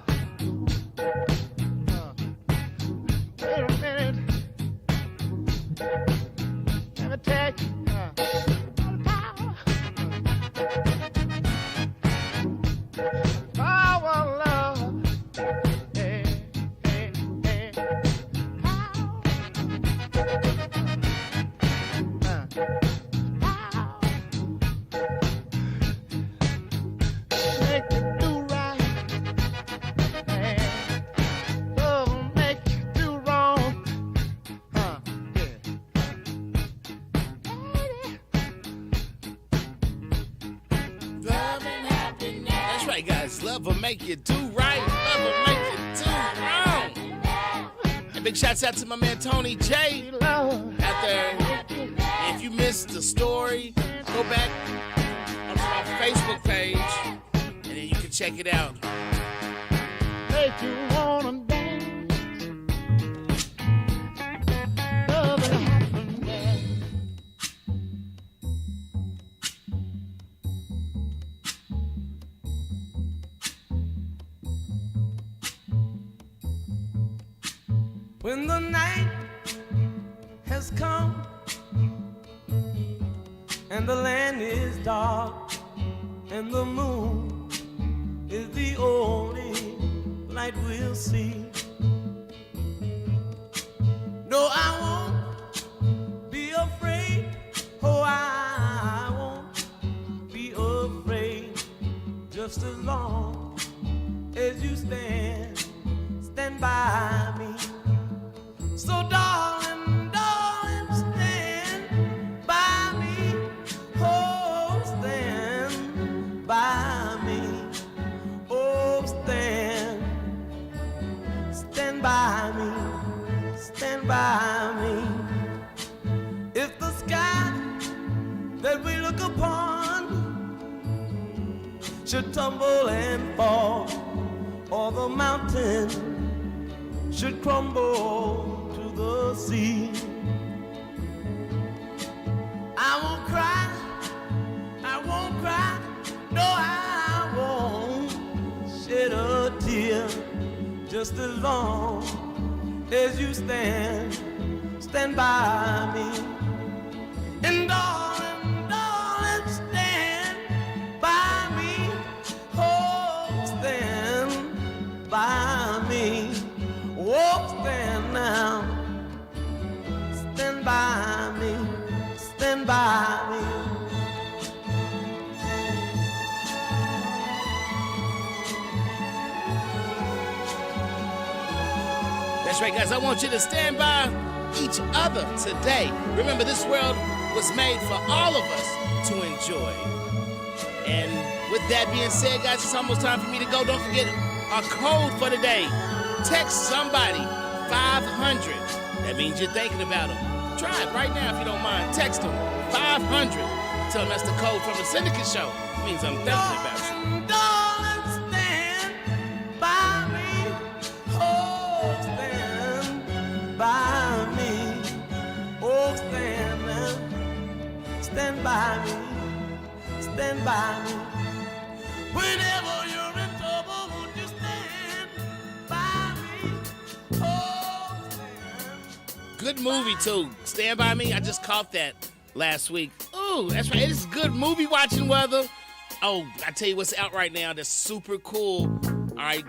Wait a minute. Let me tell you. Our love. Hey, hey, hey. Make you do right. Hey. Love will make you do wrong. Love and happiness. That's right, guys. Love will make you do right. Love will make you do wrong. And big shouts out to my man Tony J out there. And if you missed the story, go back onto my Facebook page and then you can check it out. Make you wanna dance. Love and happiness. When the night has come and the land is dark and the moon is the only light we'll see. No, I won't be afraid. Oh, I won't be afraid. Just as long as you stand by me. So darling, darling, stand by me. Oh, stand by that we look upon should tumble and fall, or the mountain should crumble to the sea. I won't cry, no I won't shed a tear, just as long as you stand by me. And darling, stand by me, oh, stand by me, oh, stand now, stand by me, stand by me. That's right, guys. I want you to stand by each other today. Remember, this world was made for all of us to enjoy. And with that being said, guys, it's almost time for me to go. Don't forget our code for today. Text somebody 500. That means you're thinking about them. Try it right now if you don't mind. Text them 500. Tell them that's the code from the Sindicat show. It means I'm thinking about you. Darling, stand by me. Oh, stand by me. Oh, stand now. Stand by me. Stand by me. Whenever you're in trouble, won't you stand by me? Oh, stand. Good movie, too. Stand By Me. I just caught that last week. Ooh, that's right. It is good movie watching weather. Oh, I tell you what's out right now that's super cool. All right,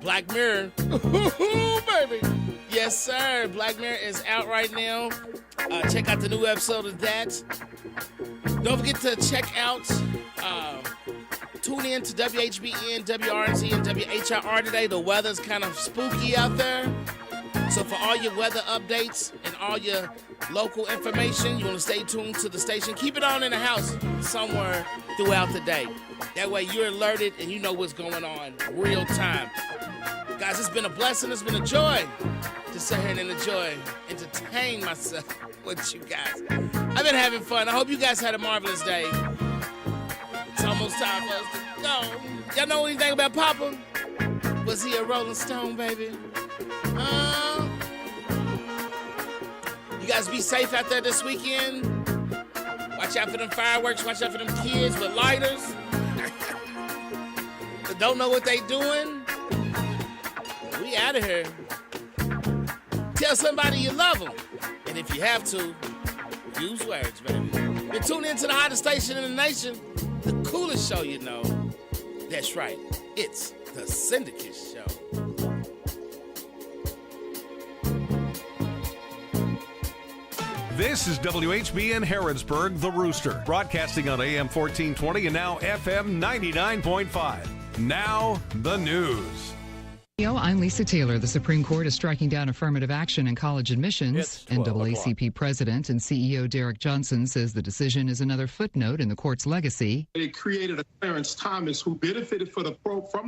Black Mirror. Baby. Yes, sir. Black Mirror is out right now. Check out the new episode of that. Don't forget to check out, tune in to WHBN, WRNZ, and WHIR today. The weather's kind of spooky out there. So for all your weather updates and all your local information, you want to stay tuned to the station. Keep it on in the house somewhere throughout the day. That way you're alerted and you know what's going on real time. Guys, it's been a blessing. It's been a joy to sit here and entertain myself with you guys. I've been having fun. I hope you guys had a marvelous day. It's almost time for us to go. Y'all know anything about Papa? Was he a Rolling Stone, baby? You guys be safe out there this weekend. Watch out for them fireworks. Watch out for them kids with lighters. That don't know what they doing. We out of here. Tell somebody you love them. And if you have to, use words, baby. You're tuned into the hottest station in the nation. The coolest show you know. That's right. It's the Sindicat Show. This is WHBN Harrodsburg, The Rooster, broadcasting on AM 1420 and now FM 99.5. Now, the news. I'm Lisa Taylor. The Supreme Court is striking down affirmative action in college admissions. NAACP President and CEO Derek Johnson says the decision is another footnote in the court's legacy. It created a Clarence Thomas who benefited from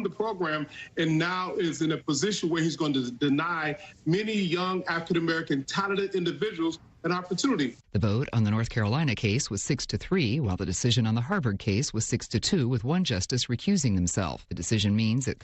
the program and now is in a position where he's going to deny many young African-American talented individuals an opportunity. The vote on the North Carolina case was 6-3, while the decision on the Harvard case was 6-2, with one justice recusing themselves. The decision means that